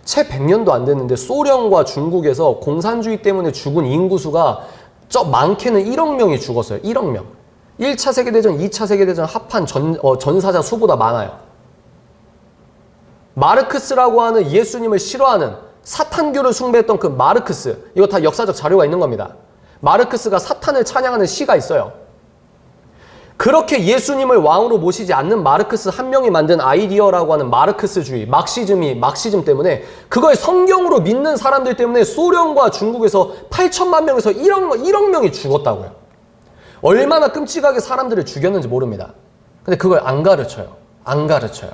S1: 채 100년도 안 됐는데 소련과 중국에서 공산주의 때문에 죽은 인구수가 많게는 1억 명이 죽었어요. 1억 명. 1차 세계대전, 2차 세계대전 합한 전사자 수보다 많아요. 마르크스라고 하는 예수님을 싫어하는 사탄교를 숭배했던 그 마르크스, 이거 다 역사적 자료가 있는 겁니다. 마르크스가 사탄을 찬양하는 시가 있어요. 그렇게 예수님을 왕으로 모시지 않는 마르크스 한 명이 만든 아이디어라고 하는 마르크스주의, 막시즘 때문에, 그걸 성경으로 믿는 사람들 때문에 소련과 중국에서 8천만 명에서 1억 명이 죽었다고요. 얼마나 끔찍하게 사람들을 죽였는지 모릅니다. 근데 그걸 안 가르쳐요. 안 가르쳐요.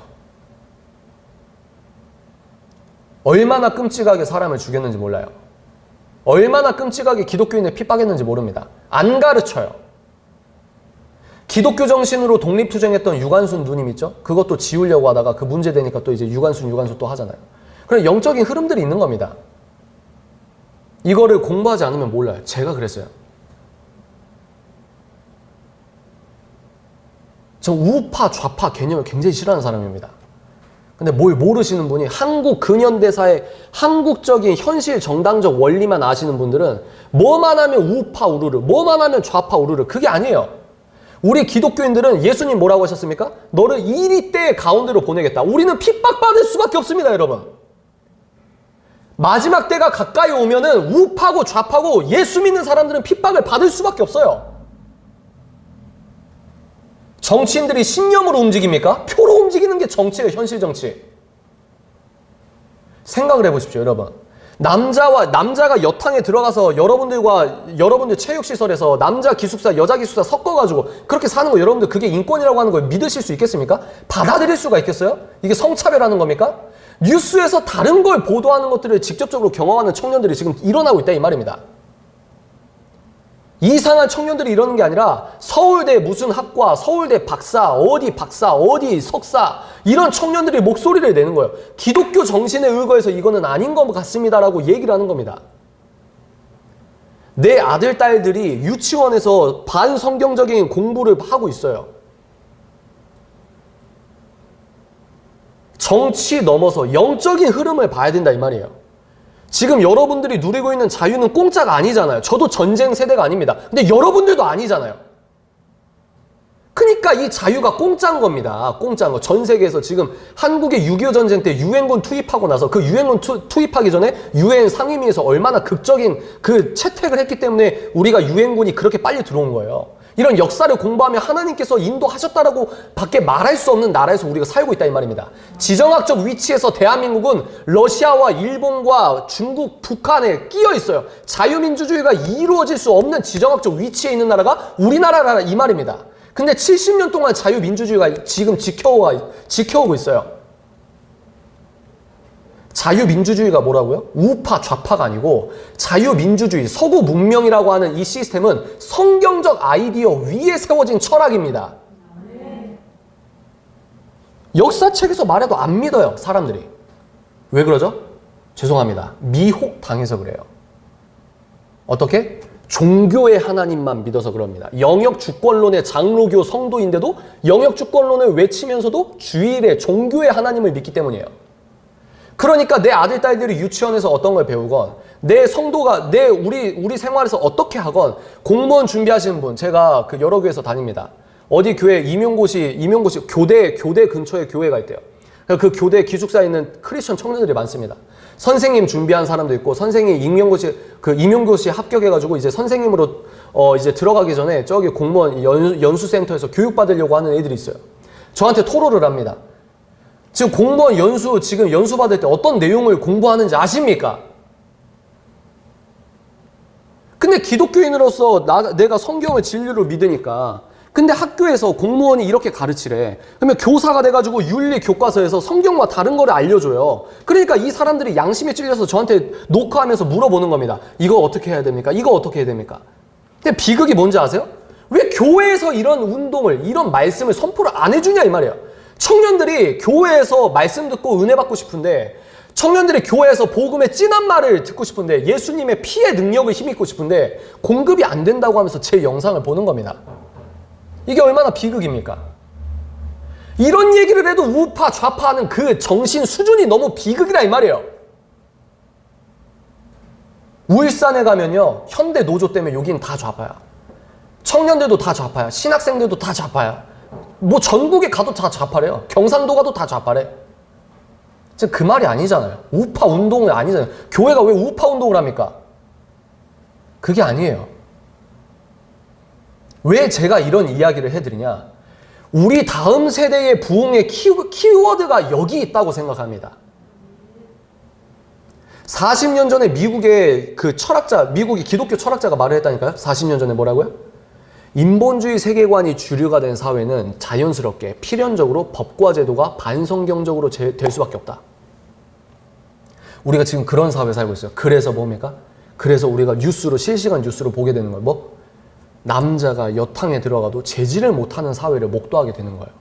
S1: 얼마나 끔찍하게 사람을 죽였는지 몰라요. 얼마나 끔찍하게 기독교인을 핍박했는지 모릅니다. 안 가르쳐요. 기독교 정신으로 독립투쟁했던 유관순 누님 있죠? 그것도 지우려고 하다가 그 문제 되니까 또 이제 유관순 또 하잖아요. 그런 영적인 흐름들이 있는 겁니다. 이거를 공부하지 않으면 몰라요. 제가 그랬어요. 저 우파, 좌파 개념을 굉장히 싫어하는 사람입니다. 근데 뭘 모르시는 분이, 한국 근현대사의 한국적인 현실 정당적 원리만 아시는 분들은 뭐만 하면 우파 우르르, 뭐만 하면 좌파 우르르, 그게 아니에요. 우리 기독교인들은 예수님 뭐라고 하셨습니까? 너를 이리 때의 가운데로 보내겠다. 우리는 핍박받을 수밖에 없습니다, 여러분. 마지막 때가 가까이 오면은 우파고 좌파고 예수 믿는 사람들은 핍박을 받을 수밖에 없어요. 정치인들이 신념으로 움직입니까? 표로 움직이는 게 정치예요, 현실 정치. 생각을 해보십시오, 여러분. 남자가 여탕에 들어가서 여러분들 체육시설에서 남자 기숙사, 여자 기숙사 섞어가지고 그렇게 사는 거, 여러분들 그게 인권이라고 하는 걸 믿으실 수 있겠습니까? 받아들일 수가 있겠어요? 이게 성차별하는 겁니까? 뉴스에서 다른 걸 보도하는 것들을 직접적으로 경험하는 청년들이 지금 일어나고 있다, 이 말입니다. 이상한 청년들이 이러는 게 아니라 서울대 무슨 학과, 서울대 박사, 어디 석사, 이런 청년들이 목소리를 내는 거예요. 기독교 정신에 의거해서 이거는 아닌 것 같습니다라고 얘기를 하는 겁니다. 내 아들, 딸들이 유치원에서 반성경적인 공부를 하고 있어요. 정치 넘어서 영적인 흐름을 봐야 된다, 이 말이에요. 지금 여러분들이 누리고 있는 자유는 공짜가 아니잖아요. 저도 전쟁 세대가 아닙니다. 근데 여러분들도 아니잖아요. 그러니까 이 자유가 공짜인 겁니다. 공짜인 거. 전 세계에서 지금 한국의 6.25 전쟁 때 유엔군 투입하고 나서, 그 유엔군 투입하기 전에 유엔 상임위에서 얼마나 극적인 그 채택을 했기 때문에 우리가 유엔군이 그렇게 빨리 들어온 거예요. 이런 역사를 공부하며 하나님께서 인도하셨다라고 밖에 말할 수 없는 나라에서 우리가 살고 있다 이 말입니다. 지정학적 위치에서 대한민국은 러시아와 일본과 중국, 북한에 끼어 있어요. 자유민주주의가 이루어질 수 없는 지정학적 위치에 있는 나라가 우리나라라 이 말입니다. 근데 70년 동안 자유민주주의가 지금 지켜오고 있어요. 자유민주주의가 뭐라고요? 우파, 좌파가 아니고 자유민주주의, 서구 문명이라고 하는 이 시스템은 성경적 아이디어 위에 세워진 철학입니다. 역사책에서 말해도 안 믿어요, 사람들이. 왜 그러죠? 죄송합니다. 미혹당해서 그래요. 어떻게? 종교의 하나님만 믿어서 그럽니다. 영역주권론의 장로교 성도인데도 영역주권론을 외치면서도 주일의 종교의 하나님을 믿기 때문이에요. 그러니까 내 아들, 딸들이 유치원에서 어떤 걸 배우건, 내 성도가, 우리 생활에서 어떻게 하건, 공무원 준비하시는 분, 제가 그 여러 교회에서 다닙니다. 어디 교회, 임용고시, 교대 근처에 교회가 있대요. 그 교대 기숙사에 있는 크리스천 청년들이 많습니다. 선생님 준비한 사람도 있고, 선생님 임용고시 합격해가지고 이제 선생님으로, 이제 들어가기 전에 저기 공무원 연수센터에서 교육받으려고 하는 애들이 있어요. 저한테 토로를 합니다. 지금 공무원 지금 연수 받을 때 어떤 내용을 공부하는지 아십니까? 근데 기독교인으로서 내가 성경을 진리로 믿으니까, 근데 학교에서 공무원이 이렇게 가르치래. 그러면 교사가 돼가지고 윤리 교과서에서 성경과 다른 거를 알려줘요. 그러니까 이 사람들이 양심에 찔려서 저한테 녹화하면서 물어보는 겁니다. 이거 어떻게 해야 됩니까? 이거 어떻게 해야 됩니까? 근데 비극이 뭔지 아세요? 왜 교회에서 이런 운동을, 이런 말씀을 선포를 안 해주냐 이 말이에요. 청년들이 교회에서 말씀 듣고 은혜 받고 싶은데, 청년들이 교회에서 복음의 진한 말을 듣고 싶은데, 예수님의 피의 능력을 힘입고 싶은데 공급이 안 된다고 하면서 제 영상을 보는 겁니다. 이게 얼마나 비극입니까? 이런 얘기를 해도 우파 좌파하는 그 정신 수준이 너무 비극이라 이 말이에요. 울산에 가면요, 현대 노조 때문에 여긴 다 좌파야. 청년들도 다 좌파야. 신학생들도 다 좌파야. 뭐 전국에 가도 다 좌파래요. 경상도 가도 다 좌파래. 지금 그 말이 아니잖아요. 우파 운동이 아니잖아요. 교회가 왜 우파 운동을 합니까? 그게 아니에요. 왜 제가 이런 이야기를 해드리냐? 우리 다음 세대의 부흥의 키워드가 여기 있다고 생각합니다. 40년 전에 미국의 미국의 기독교 철학자가 말을 했다니까요. 40년 전에 뭐라고요? 인본주의 세계관이 주류가 된 사회는 자연스럽게 필연적으로 법과 제도가 반성경적으로 될 수밖에 없다. 우리가 지금 그런 사회에 살고 있어요. 그래서 뭡니까? 그래서 우리가 실시간 뉴스로 보게 되는 거예요. 뭐? 남자가 여탕에 들어가도 제지를 못하는 사회를 목도하게 되는 거예요.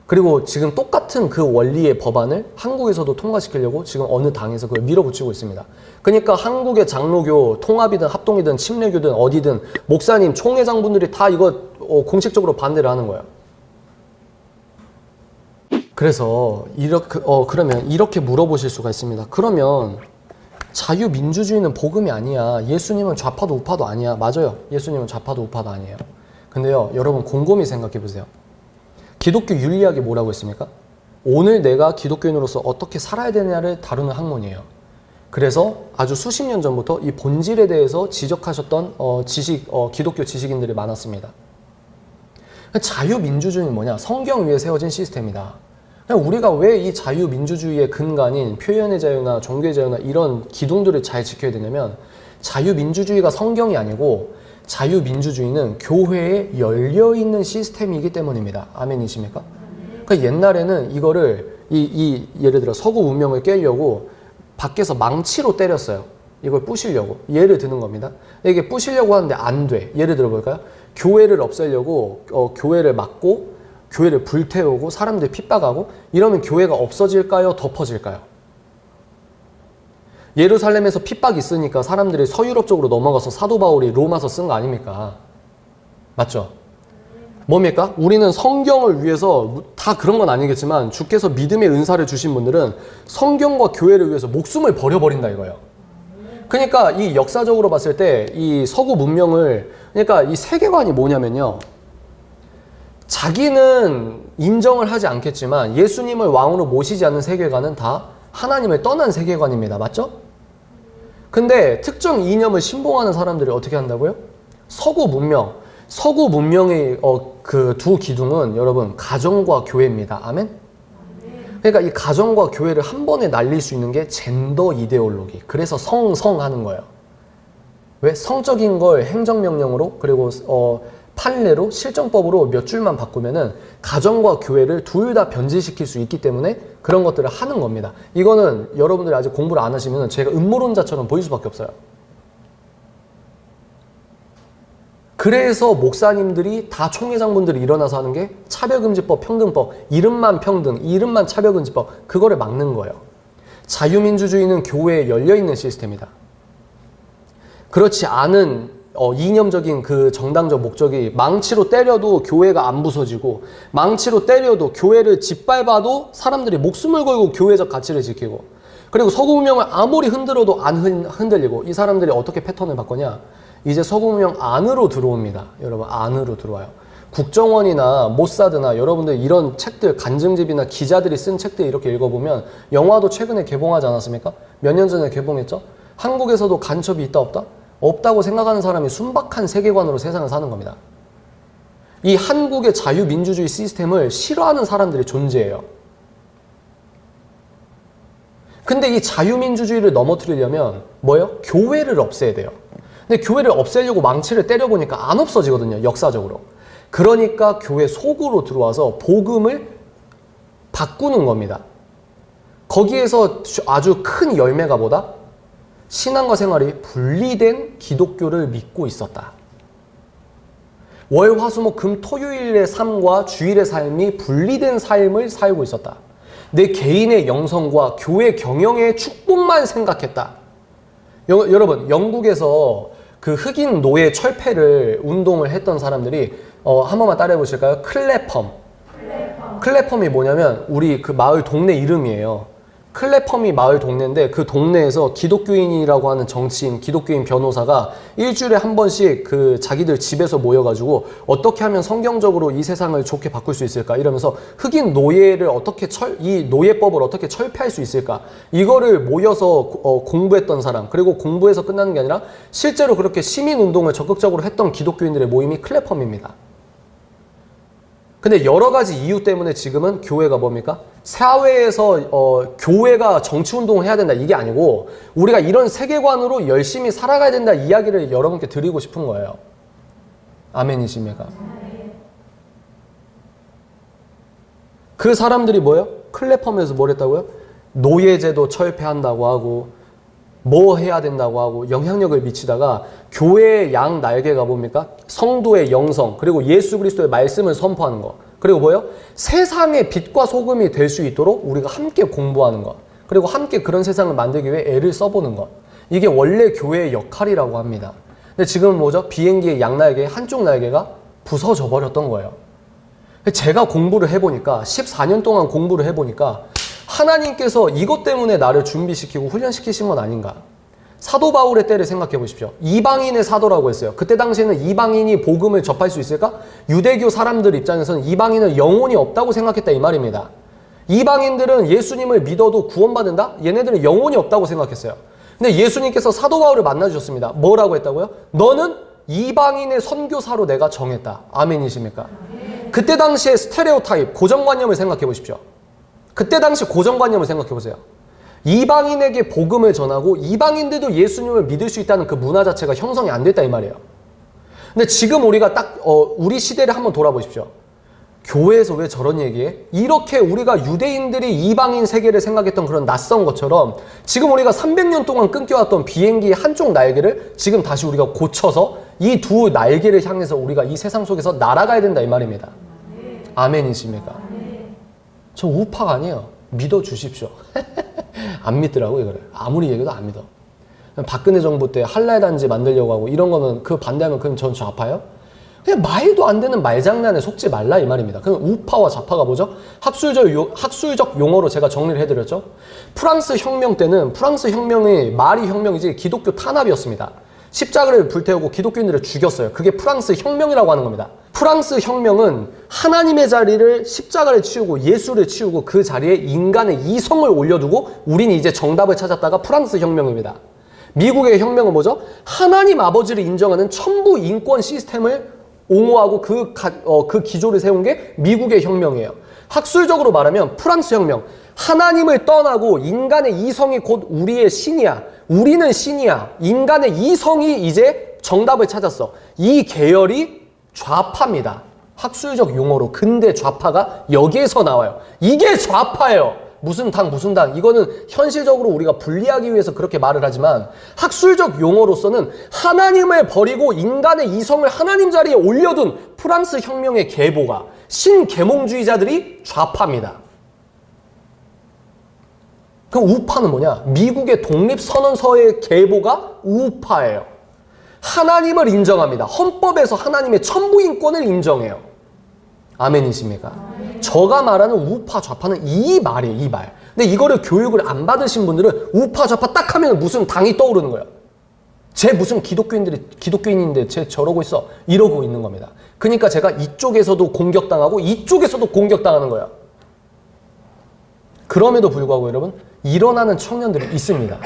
S1: 그리고 지금 똑같은 그 원리의 법안을 한국에서도 통과시키려고 지금 어느 당에서 그걸 밀어붙이고 있습니다. 그러니까 한국의 장로교 통합이든 합동이든 침례교든 어디든 목사님, 총회장분들이 다 이거 공식적으로 반대를 하는 거예요. 그래서 그러면 이렇게 물어보실 수가 있습니다. 그러면 자유민주주의는 복음이 아니야. 예수님은 좌파도 우파도 아니야. 맞아요. 예수님은 좌파도 우파도 아니에요. 근데요, 여러분 곰곰이 생각해 보세요. 기독교 윤리학이 뭐라고 했습니까? 오늘 내가 기독교인으로서 어떻게 살아야 되느냐를 다루는 학문이에요. 그래서 아주 수십 년 전부터 이 본질에 대해서 지적하셨던 기독교 지식인들이 많았습니다. 자유민주주의는 뭐냐? 성경 위에 세워진 시스템이다. 우리가 왜 이 자유민주주의의 근간인 표현의 자유나 종교의 자유나 이런 기둥들을 잘 지켜야 되냐면, 자유민주주의가 성경이 아니고 자유민주주의는 교회에 열려있는 시스템이기 때문입니다. 아멘이십니까? 그러니까 옛날에는 이거를 예를 들어 서구 문명을 깨려고 밖에서 망치로 때렸어요. 이걸 부시려고. 예를 드는 겁니다. 이게 부시려고 하는데 안 돼. 예를 들어 볼까요? 교회를 없애려고 교회를 막고 교회를 불태우고 사람들 핍박하고 이러면 교회가 없어질까요? 덮어질까요? 예루살렘에서 핍박이 있으니까 사람들이 서유럽 쪽으로 넘어가서 사도 바울이 로마서 쓴 거 아닙니까? 맞죠? 뭡니까? 우리는 성경을 위해서, 다 그런 건 아니겠지만 주께서 믿음의 은사를 주신 분들은 성경과 교회를 위해서 목숨을 버려버린다 이거예요. 그러니까 이 역사적으로 봤을 때 이 서구 문명을, 그러니까 이 세계관이 뭐냐면요, 자기는 인정을 하지 않겠지만 예수님을 왕으로 모시지 않는 세계관은 다 하나님을 떠난 세계관입니다. 맞죠? 근데 특정 이념을 신봉하는 사람들이 어떻게 한다고요? 서구 문명. 서구 문명의 그 두 기둥은 여러분 가정과 교회입니다. 아멘? 그러니까 이 가정과 교회를 한 번에 날릴 수 있는 게 젠더 이데올로기. 그래서 성하는 거예요. 왜? 성적인 걸 행정명령으로 그리고 판례로 실정법으로 몇 줄만 바꾸면은 가정과 교회를 둘 다 변질시킬 수 있기 때문에 그런 것들을 하는 겁니다. 이거는 여러분들이 아직 공부를 안 하시면 제가 음모론자처럼 보일 수밖에 없어요. 그래서 목사님들이 다 총회장분들이 일어나서 하는 게 차별금지법, 평등법, 이름만 평등, 이름만 차별금지법, 그거를 막는 거예요. 자유민주주의는 교회에 열려있는 시스템이다. 그렇지 않은 이념적인 그 정당적 목적이 망치로 때려도 교회가 안 부서지고 망치로 때려도 교회를 짓밟아도 사람들이 목숨을 걸고 교회적 가치를 지키고 그리고 서구문명을 아무리 흔들어도 안 흔들리고 이 사람들이 어떻게 패턴을 바꾸냐? 이제 서구문명 안으로 들어옵니다. 여러분 안으로 들어와요. 국정원이나 모사드나 여러분들 이런 책들 간증집이나 기자들이 쓴 책들 이렇게 읽어보면 영화도 최근에 개봉하지 않았습니까? 몇 년 전에 개봉했죠? 한국에서도 간첩이 있다 없다? 없다고 생각하는 사람이 순박한 세계관으로 세상을 사는 겁니다. 이 한국의 자유민주주의 시스템을 싫어하는 사람들이 존재해요. 근데 이 자유민주주의를 넘어뜨리려면 뭐예요? 교회를 없애야 돼요. 근데 교회를 없애려고 망치를 때려보니까 안 없어지거든요. 역사적으로. 그러니까 교회 속으로 들어와서 복음을 바꾸는 겁니다. 거기에서 아주 큰 열매가 뭐다? 신앙과 생활이 분리된 기독교를 믿고 있었다. 월, 화, 수, 목, 금, 토요일의 삶과 주일의 삶이 분리된 삶을 살고 있었다. 내 개인의 영성과 교회 경영의 축복만 생각했다. 여러분 영국에서 그 흑인 노예 철폐를 운동을 했던 사람들이 한 번만 따라해 보실까요? 클레펌이 뭐냐면 우리 그 마을 동네 이름이에요. 클레펌이 마을 동네인데 그 동네에서 기독교인이라고 하는 정치인, 기독교인 변호사가 일주일에 한 번씩 그 자기들 집에서 모여가지고 어떻게 하면 성경적으로 이 세상을 좋게 바꿀 수 있을까 이러면서 흑인 노예를 어떻게 이 노예법을 어떻게 철폐할 수 있을까 이거를 모여서 공부했던 사람, 그리고 공부해서 끝나는 게 아니라 실제로 그렇게 시민운동을 적극적으로 했던 기독교인들의 모임이 클레펌입니다. 근데 여러 가지 이유 때문에 지금은 교회가 뭡니까? 사회에서 교회가 정치운동을 해야 된다 이게 아니고 우리가 이런 세계관으로 열심히 살아가야 된다 이야기를 여러분께 드리고 싶은 거예요. 아멘이십니까? 그 사람들이 뭐예요? 클레펌에서 뭘 했다고요? 노예제도 철폐한다고 하고 뭐 해야 된다고 하고 영향력을 미치다가 교회의 양 날개가 뭡니까? 성도의 영성 그리고 예수 그리스도의 말씀을 선포하는 거 그리고 뭐예요? 세상의 빛과 소금이 될 수 있도록 우리가 함께 공부하는 것 그리고 함께 그런 세상을 만들기 위해 애를 써보는 것 이게 원래 교회의 역할이라고 합니다. 근데 지금은 뭐죠? 비행기의 양날개 한쪽 날개가 부서져 버렸던 거예요. 제가 공부를 해보니까 14년 동안 공부를 해보니까 하나님께서 이것 때문에 나를 준비시키고 훈련시키신 건 아닌가. 사도 바울의 때를 생각해 보십시오. 이방인의 사도라고 했어요. 그때 당시에는 이방인이 복음을 접할 수 있을까? 유대교 사람들 입장에서는 이방인은 영혼이 없다고 생각했다 이 말입니다. 이방인들은 예수님을 믿어도 구원받는다? 얘네들은 영혼이 없다고 생각했어요. 근데 예수님께서 사도 바울을 만나주셨습니다. 뭐라고 했다고요? 너는 이방인의 선교사로 내가 정했다. 아멘이십니까? 그때 당시의 스테레오타입, 고정관념을 생각해 보십시오. 그때 당시 고정관념을 생각해 보세요. 이방인에게 복음을 전하고 이방인들도 예수님을 믿을 수 있다는 그 문화 자체가 형성이 안 됐다 이 말이에요. 근데 지금 우리가 딱 우리 시대를 한번 돌아보십시오. 교회에서 왜 저런 얘기해? 이렇게 우리가 유대인들이 이방인 세계를 생각했던 그런 낯선 것처럼 지금 우리가 300년 동안 끊겨왔던 비행기의 한쪽 날개를 지금 다시 우리가 고쳐서 이 두 날개를 향해서 우리가 이 세상 속에서 날아가야 된다 이 말입니다. 아멘이십니까? 저 우파가 아니에요. 믿어주십시오. 안 믿더라고 이거를. 아무리 얘기해도 안 믿어. 박근혜 정부 때 한라단지 만들려고 하고 이런 거는 그 반대하면 그럼 전 좌파예요? 그냥 말도 안 되는 말장난에 속지 말라 이 말입니다. 그럼 우파와 좌파가 뭐죠? 학술적 용어로 제가 정리를 해드렸죠. 프랑스 혁명 때는 프랑스 혁명의 말이 혁명이지 기독교 탄압이었습니다. 십자가를 불태우고 기독교인들을 죽였어요. 그게 프랑스 혁명이라고 하는 겁니다. 프랑스 혁명은 하나님의 자리를 십자가를 치우고 예수를 치우고 그 자리에 인간의 이성을 올려두고 우린 이제 정답을 찾았다가 프랑스 혁명입니다. 미국의 혁명은 뭐죠? 하나님 아버지를 인정하는 천부 인권 시스템을 옹호하고 그 기조를 세운 게 미국의 혁명이에요. 학술적으로 말하면 프랑스 혁명. 하나님을 떠나고 인간의 이성이 곧 우리의 신이야. 우리는 신이야. 인간의 이성이 이제 정답을 찾았어. 이 계열이 좌파입니다. 학술적 용어로. 근데 좌파가 여기에서 나와요. 이게 좌파예요. 무슨 당 무슨 당. 이거는 현실적으로 우리가 분리하기 위해서 그렇게 말을 하지만 학술적 용어로서는 하나님을 버리고 인간의 이성을 하나님 자리에 올려둔 프랑스 혁명의 계보가 신계몽주의자들이 좌파입니다. 그럼 우파는 뭐냐? 미국의 독립선언서의 계보가 우파예요. 하나님을 인정합니다. 헌법에서 하나님의 천부인권을 인정해요. 아멘이십니까? 저가 말하는 우파 좌파는 이 말이에요. 이 말. 근데 이거를 교육을 안 받으신 분들은 우파 좌파 딱 하면 무슨 당이 떠오르는 거예요. 쟤 무슨 기독교인인데 쟤 저러고 있어. 이러고 있는 겁니다. 그러니까 제가 이쪽에서도 공격당하고 이쪽에서도 공격당하는 거예요. 그럼에도 불구하고 여러분, 일어나는 청년들이 있습니다.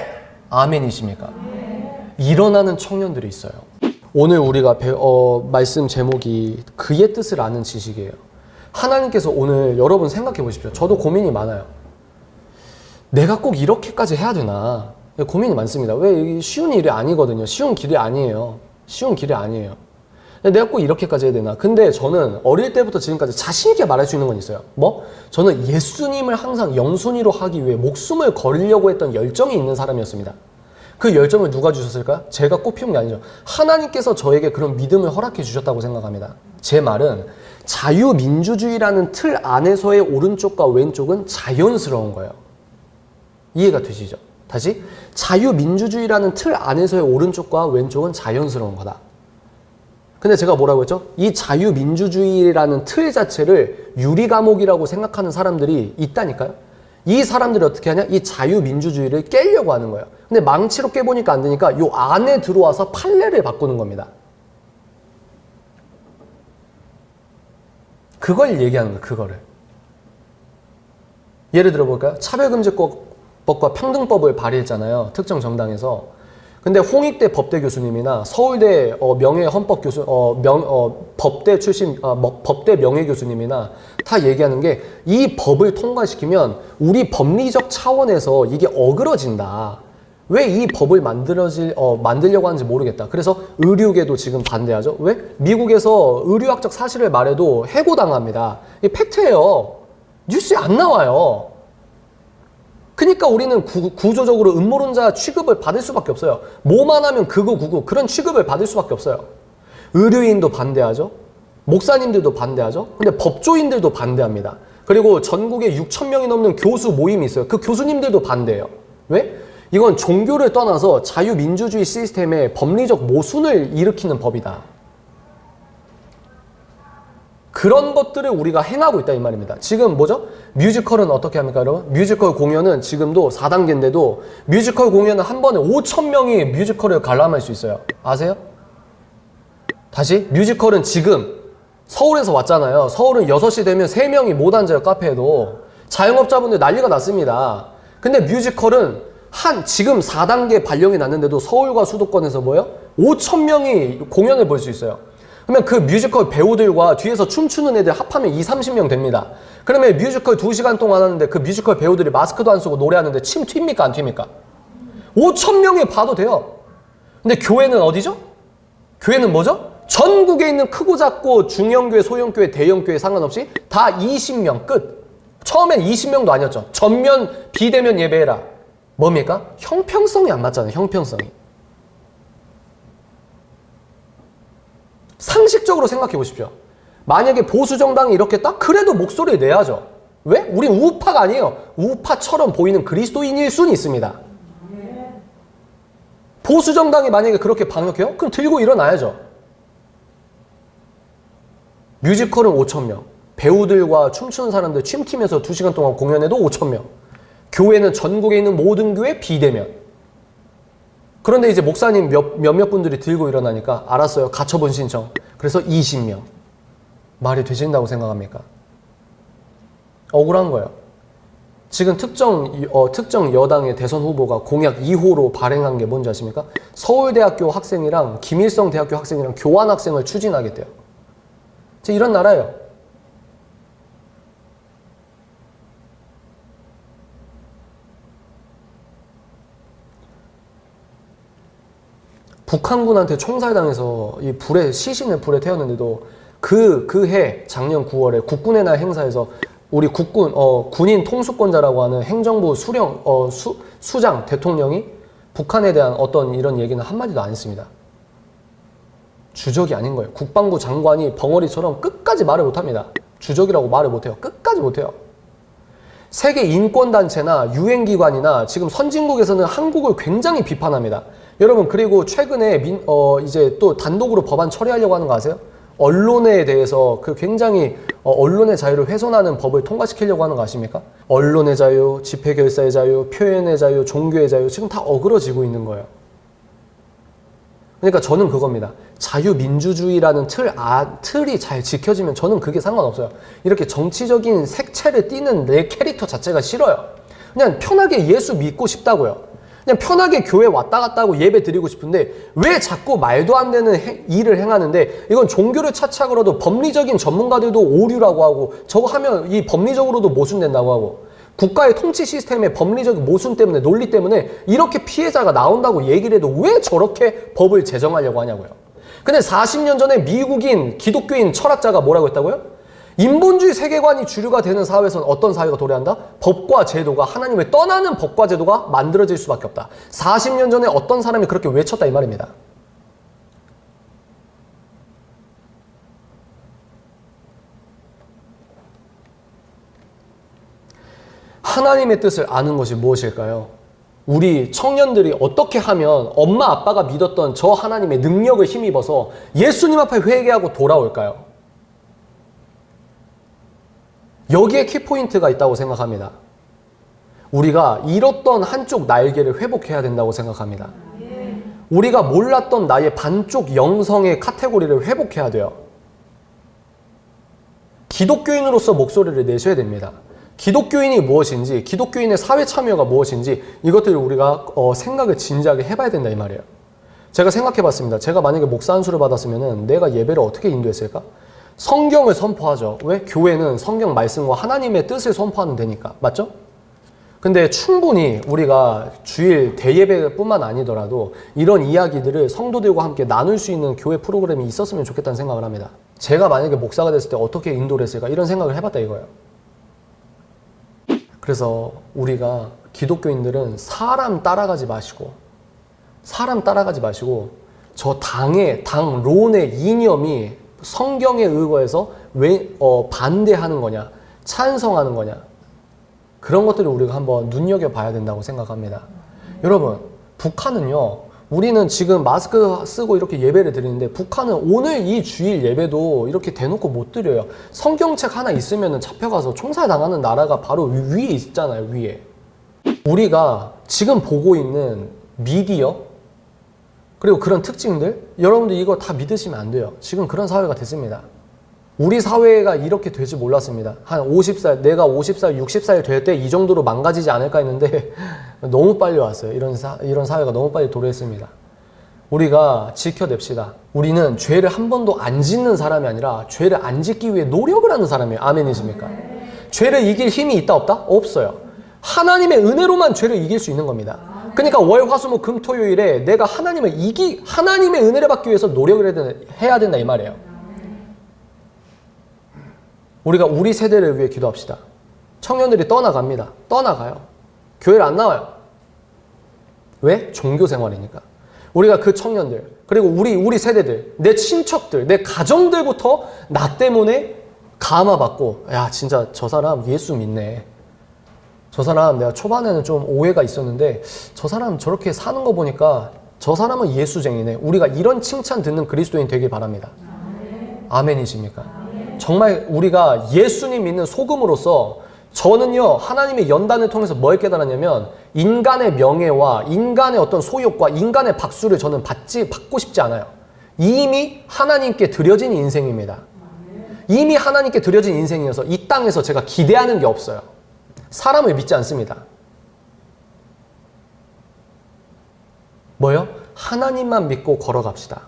S1: 아멘이십니까? 일어나는 청년들이 있어요. 오늘 우리가 말씀 제목이 그의 뜻을 아는 지식이에요. 하나님께서 오늘 여러분 생각해 보십시오. 저도 고민이 많아요. 내가 꼭 이렇게까지 해야 되나? 고민이 많습니다. 왜? 쉬운 일이 아니거든요. 쉬운 길이 아니에요. 쉬운 길이 아니에요. 내가 꼭 이렇게까지 해야 되나? 근데 저는 어릴 때부터 지금까지 자신 있게 말할 수 있는 건 있어요. 뭐? 저는 예수님을 항상 영순위로 하기 위해 목숨을 걸려고 했던 열정이 있는 사람이었습니다. 그 열정을 누가 주셨을까요? 제가 꼭 피운 게 아니죠. 하나님께서 저에게 그런 믿음을 허락해 주셨다고 생각합니다. 제 말은 자유민주주의라는 틀 안에서의 오른쪽과 왼쪽은 자연스러운 거예요. 이해가 되시죠? 다시, 자유민주주의라는 틀 안에서의 오른쪽과 왼쪽은 자연스러운 거다. 근데 제가 뭐라고 했죠? 이 자유민주주의라는 틀 자체를 유리감옥이라고 생각하는 사람들이 있다니까요? 이 사람들이 어떻게 하냐? 이 자유민주주의를 깨려고 하는 거예요. 근데 망치로 깨보니까 안 되니까 요 안에 들어와서 판례를 바꾸는 겁니다. 그걸 얘기하는 거예요. 그거를. 예를 들어 볼까요? 차별금지법과 평등법을 발의했잖아요. 특정 정당에서. 근데 홍익대 법대 교수님이나 서울대 명예헌법 교수, 법대 출신, 법대 명예 교수님이나 다 얘기하는 게 이 법을 통과시키면 우리 법리적 차원에서 이게 어그러진다. 왜 이 법을 만들려고 하는지 모르겠다. 그래서 의료계도 지금 반대하죠. 왜? 미국에서 의료학적 사실을 말해도 해고당합니다. 이게 팩트예요. 뉴스에 안 나와요. 그러니까 우리는 구조적으로 음모론자 취급을 받을 수밖에 없어요. 뭐만 하면 극우 그런 취급을 받을 수밖에 없어요. 의료인도 반대하죠. 목사님들도 반대하죠. 근데 법조인들도 반대합니다. 그리고 전국에 6,000명이 넘는 교수 모임이 있어요. 그 교수님들도 반대해요. 왜? 이건 종교를 떠나서 자유민주주의 시스템의 법리적 모순을 일으키는 법이다. 그런 것들을 우리가 행하고 있다 이 말입니다. 지금 뭐죠? 뮤지컬은 어떻게 합니까 여러분? 뮤지컬 공연은 지금도 4단계인데도 뮤지컬 공연은 한 번에 5,000명이 뮤지컬을 관람할 수 있어요. 아세요? 다시 뮤지컬은 지금 서울에서 왔잖아요. 서울은 6시 되면 3명이 못 앉아요. 카페에도. 자영업자분들 난리가 났습니다. 근데 뮤지컬은 지금 4단계 발령이 났는데도 서울과 수도권에서 뭐예요? 5,000명이 공연을 볼 수 있어요. 그러면 그 뮤지컬 배우들과 뒤에서 춤추는 애들 합하면 20-30명 됩니다. 그러면 뮤지컬 2시간 동안 하는데 그 뮤지컬 배우들이 마스크도 안 쓰고 노래하는데 침 튑니까 안 튑니까? 5,000명이 봐도 돼요. 근데 교회는 어디죠? 교회는 뭐죠? 전국에 있는 크고 작고 중형교회, 소형교회, 대형교회 상관없이 다 20명 끝. 처음엔 20명도 아니었죠. 전면 비대면 예배해라. 뭡니까? 형평성이 안 맞잖아요. 형평성이. 상식적으로 생각해 보십시오. 만약에 보수정당이 이렇게 딱 그래도 목소리를 내야죠. 왜? 우린 우파가 아니에요. 우파처럼 보이는 그리스도인일 수는 있습니다. 보수정당이 만약에 그렇게 방역해요? 그럼 들고 일어나야죠. 뮤지컬은 5,000명. 배우들과 춤추는 사람들 춤팀에서 2시간 동안 공연해도 5,000명. 교회는 전국에 있는 모든 교회 비대면. 그런데 이제 목사님 몇몇 분들이 들고 일어나니까 알았어요. 가처분 신청. 그래서 20명. 말이 되신다고 생각합니까? 억울한 거예요. 지금 특정 여당의 대선 후보가 공약 2호로 발행한 게 뭔지 아십니까? 서울대학교 학생이랑 김일성 대학교 학생이랑 교환학생을 추진하겠대요. 이런 나라예요. 북한군한테 총살당해서 이 시신을 불에 태웠는데도 그 해 작년 9월에 국군의 날 행사에서 우리 군인 통수권자라고 하는 행정부 수장 대통령이 북한에 대한 어떤 이런 얘기는 한마디도 안 했습니다. 주적이 아닌 거예요. 국방부 장관이 벙어리처럼 끝까지 말을 못합니다. 주적이라고 말을 못해요. 끝까지 못해요. 세계 인권단체나 유엔기관이나 지금 선진국에서는 한국을 굉장히 비판합니다. 여러분, 그리고 최근에 이제 또 단독으로 법안 처리하려고 하는 거 아세요? 언론에 대해서 굉장히 언론의 자유를 훼손하는 법을 통과시키려고 하는 거 아십니까? 언론의 자유, 집회결사의 자유, 표현의 자유, 종교의 자유 지금 다 어그러지고 있는 거예요. 그러니까 저는 그겁니다. 자유민주주의라는 틀이 잘 지켜지면 저는 그게 상관없어요. 이렇게 정치적인 색채를 띠는 내 캐릭터 자체가 싫어요. 그냥 편하게 예수 믿고 싶다고요. 그냥 편하게 교회 왔다 갔다 하고 예배 드리고 싶은데 왜 자꾸 말도 안 되는 일을 행하는데, 이건 종교를 차치하고라도 법리적인 전문가들도 오류라고 하고, 저거 하면 이 법리적으로도 모순된다고 하고, 국가의 통치 시스템의 법리적 모순 때문에, 논리 때문에 이렇게 피해자가 나온다고 얘기를 해도 왜 저렇게 법을 제정하려고 하냐고요. 근데 40년 전에 미국인 기독교인 철학자가 뭐라고 했다고요? 인본주의 세계관이 주류가 되는 사회에서는 어떤 사회가 도래한다? 법과 제도가, 하나님을 떠나는 법과 제도가 만들어질 수밖에 없다. 40년 전에 어떤 사람이 그렇게 외쳤다 이 말입니다. 하나님의 뜻을 아는 것이 무엇일까요? 우리 청년들이 어떻게 하면 엄마 아빠가 믿었던 저 하나님의 능력을 힘입어서 예수님 앞에 회개하고 돌아올까요? 여기에 키포인트가 있다고 생각합니다. 우리가 잃었던 한쪽 날개를 회복해야 된다고 생각합니다. 우리가 몰랐던 나의 반쪽 영성의 카테고리를 회복해야 돼요. 기독교인으로서 목소리를 내셔야 됩니다. 기독교인이 무엇인지, 기독교인의 사회 참여가 무엇인지 이것들을 우리가 생각을 진지하게 해봐야 된다 이 말이에요. 제가 생각해봤습니다. 제가 만약에 목사 안수를 받았으면 내가 예배를 어떻게 인도했을까? 성경을 선포하죠. 왜? 교회는 성경 말씀과 하나님의 뜻을 선포하면 되니까. 맞죠? 근데 충분히 우리가 주일 대예배뿐만 아니더라도 이런 이야기들을 성도들과 함께 나눌 수 있는 교회 프로그램이 있었으면 좋겠다는 생각을 합니다. 제가 만약에 목사가 됐을 때 어떻게 인도를 했을까? 이런 생각을 해봤다 이거예요. 그래서 우리가 기독교인들은 사람 따라가지 마시고 저 당론의 이념이 성경에 의거해서 반대하는 거냐, 찬성하는 거냐, 그런 것들을 우리가 한번 눈여겨봐야 된다고 생각합니다. 여러분, 북한은요, 우리는 지금 마스크 쓰고 이렇게 예배를 드리는데 북한은 오늘 이 주일 예배도 이렇게 대놓고 못 드려요. 성경책 하나 있으면 잡혀가서 총살당하는 나라가 바로 위에 있잖아요, 위에. 우리가 지금 보고 있는 미디어, 그리고 그런 특징들, 여러분들 이거 다 믿으시면 안 돼요. 지금 그런 사회가 됐습니다. 우리 사회가 이렇게 될지 몰랐습니다. 한 50살, 내가 50살, 60살 될 때 이 정도로 망가지지 않을까 했는데 너무 빨리 왔어요. 이런 사회가 너무 빨리 도래했습니다. 우리가 지켜냅시다. 우리는 죄를 한 번도 안 짓는 사람이 아니라 죄를 안 짓기 위해 노력을 하는 사람이에요. 아멘이십니까? 죄를 이길 힘이 있다 없다? 없어요. 하나님의 은혜로만 죄를 이길 수 있는 겁니다. 그러니까 월, 화, 수, 목, 금, 토요일에 내가 하나님의 은혜를 받기 위해서 노력을 해야 된다 이 말이에요. 우리가 우리 세대를 위해 기도합시다. 청년들이 떠나갑니다. 떠나가요. 교회를 안 나와요. 왜? 종교 생활이니까. 우리가 그 청년들, 그리고 우리 세대들, 내 친척들, 내 가정들부터 나 때문에 감화받고, 야, 진짜 저 사람 예수 믿네. 저 사람 내가 초반에는 좀 오해가 있었는데 저 사람 저렇게 사는 거 보니까 저 사람은 예수쟁이네. 우리가 이런 칭찬 듣는 그리스도인 되길 바랍니다. 아멘이십니까? 정말 우리가 예수님 믿는 소금으로서 저는요, 하나님의 연단을 통해서 뭘 깨달았냐면 인간의 명예와 인간의 어떤 소욕과 인간의 박수를 저는 받고 싶지 않아요. 이미 하나님께 드려진 인생입니다. 이미 하나님께 드려진 인생이어서 이 땅에서 제가 기대하는 게 없어요. 사람을 믿지 않습니다. 뭐요? 하나님만 믿고 걸어갑시다.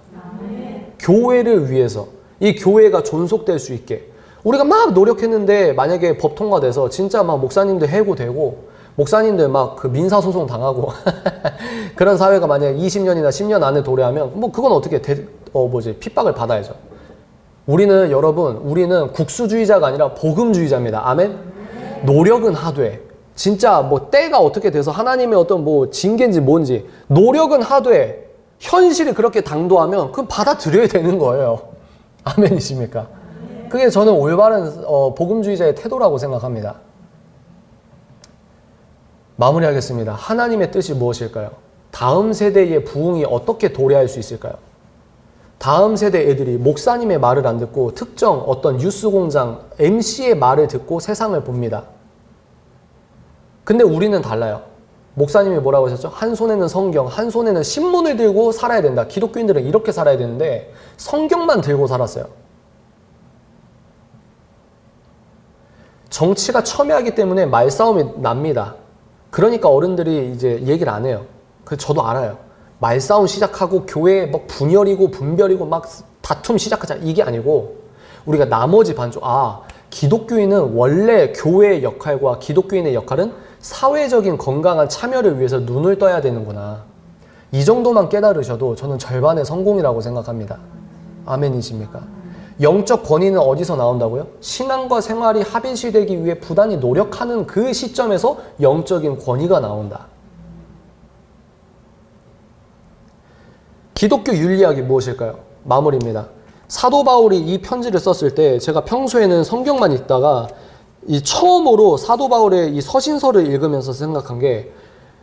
S1: 교회를 위해서, 이 교회가 존속될 수 있게 우리가 막 노력했는데 만약에 법 통과돼서 진짜 막 목사님들 해고되고 목사님들 막 그 민사소송 당하고 그런 사회가 만약에 20년이나 10년 안에 도래하면 뭐 그건 어떻게 핍박을 받아야죠. 우리는 국수주의자가 아니라 복음주의자입니다. 아멘? 노력은 하되 진짜 뭐 때가 어떻게 돼서 하나님의 어떤 뭐 징계인지 뭔지 노력은 하되 현실이 그렇게 당도하면 그건 받아들여야 되는 거예요. 아멘이십니까? 그게 저는 올바른 복음주의자의 태도라고 생각합니다. 마무리하겠습니다. 하나님의 뜻이 무엇일까요? 다음 세대의 부흥이 어떻게 도래할 수 있을까요? 다음 세대 애들이 목사님의 말을 안 듣고 특정 어떤 뉴스공장 MC의 말을 듣고 세상을 봅니다. 근데 우리는 달라요. 목사님이 뭐라고 하셨죠? 한 손에는 성경, 한 손에는 신문을 들고 살아야 된다. 기독교인들은 이렇게 살아야 되는데 성경만 들고 살았어요. 정치가 첨예하기 때문에 말싸움이 납니다. 그러니까 어른들이 이제 얘기를 안 해요. 그래서 저도 알아요. 말싸움 시작하고 교회에 막 분열이고 분별이고 막 다툼 시작하자 이게 아니고 우리가 나머지 반쪽 기독교인은 원래 교회의 역할과 기독교인의 역할은 사회적인 건강한 참여를 위해서 눈을 떠야 되는구나. 이 정도만 깨달으셔도 저는 절반의 성공이라고 생각합니다. 아멘이십니까? 영적 권위는 어디서 나온다고요? 신앙과 생활이 합일시되기 위해 부단히 노력하는 그 시점에서 영적인 권위가 나온다. 기독교 윤리학이 무엇일까요? 마무리입니다. 사도 바울이 이 편지를 썼을 때 제가 평소에는 성경만 읽다가 처음으로 사도 바울의 이 서신서를 읽으면서 생각한 게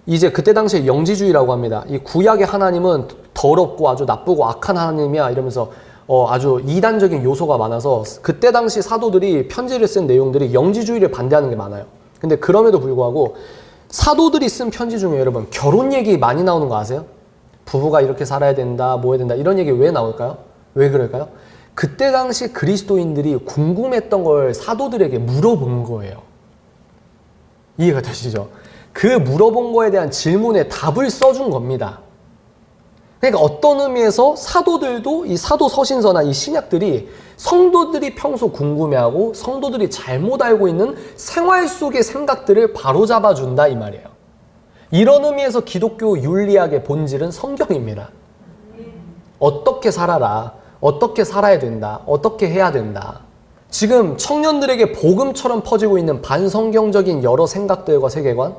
S1: 이제 그때 당시에 영지주의라고 합니다. 이 구약의 하나님은 더럽고 아주 나쁘고 악한 하나님이야 이러면서 아주 이단적인 요소가 많아서 그때 당시 사도들이 편지를 쓴 내용들이 영지주의를 반대하는 게 많아요. 근데 그럼에도 불구하고 사도들이 쓴 편지 중에 여러분 결혼 얘기 많이 나오는 거 아세요? 부부가 이렇게 살아야 된다, 뭐 해야 된다 이런 얘기 왜 나올까요? 왜 그럴까요? 그때 당시 그리스도인들이 궁금했던 걸 사도들에게 물어본 거예요. 이해가 되시죠? 그 물어본 거에 대한 질문에 답을 써준 겁니다. 그러니까 어떤 의미에서 사도들도 이 사도 서신서나 이 신약들이 성도들이 평소 궁금해하고 성도들이 잘못 알고 있는 생활 속의 생각들을 바로잡아 준다 이 말이에요. 이런 의미에서 기독교 윤리학의 본질은 성경입니다. 어떻게 살아라, 어떻게 살아야 된다, 어떻게 해야 된다. 지금 청년들에게 복음처럼 퍼지고 있는 반성경적인 여러 생각들과 세계관,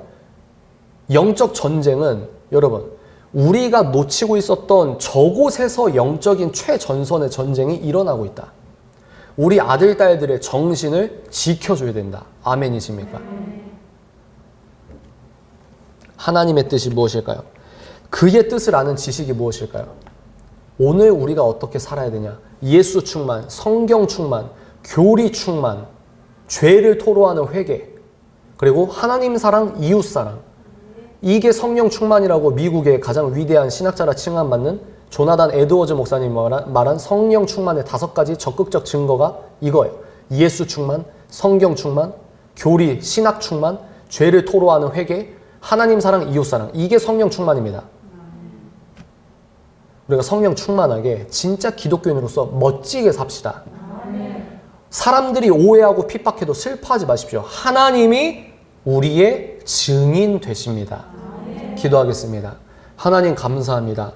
S1: 영적 전쟁은 여러분 우리가 놓치고 있었던 저곳에서 영적인 최전선의 전쟁이 일어나고 있다. 우리 아들, 딸들의 정신을 지켜줘야 된다. 아멘이십니까? 하나님의 뜻이 무엇일까요? 그의 뜻을 아는 지식이 무엇일까요? 오늘 우리가 어떻게 살아야 되냐? 예수 충만, 성경 충만, 교리 충만, 죄를 토로하는 회개, 그리고 하나님 사랑, 이웃 사랑. 이게 성령 충만이라고 미국의 가장 위대한 신학자라 칭함받는 조나단 에드워즈 목사님이 말한 성령 충만의 5가지 적극적 증거가 이거예요. 예수 충만, 성경 충만, 교리, 신학 충만, 죄를 토로하는 회개, 하나님 사랑, 이웃 사랑. 이게 성령 충만입니다. 우리가 성령 충만하게 진짜 기독교인으로서 멋지게 삽시다. 사람들이 오해하고 핍박해도 슬퍼하지 마십시오. 하나님이 우리의 증인 되십니다. 기도하겠습니다. 하나님 감사합니다.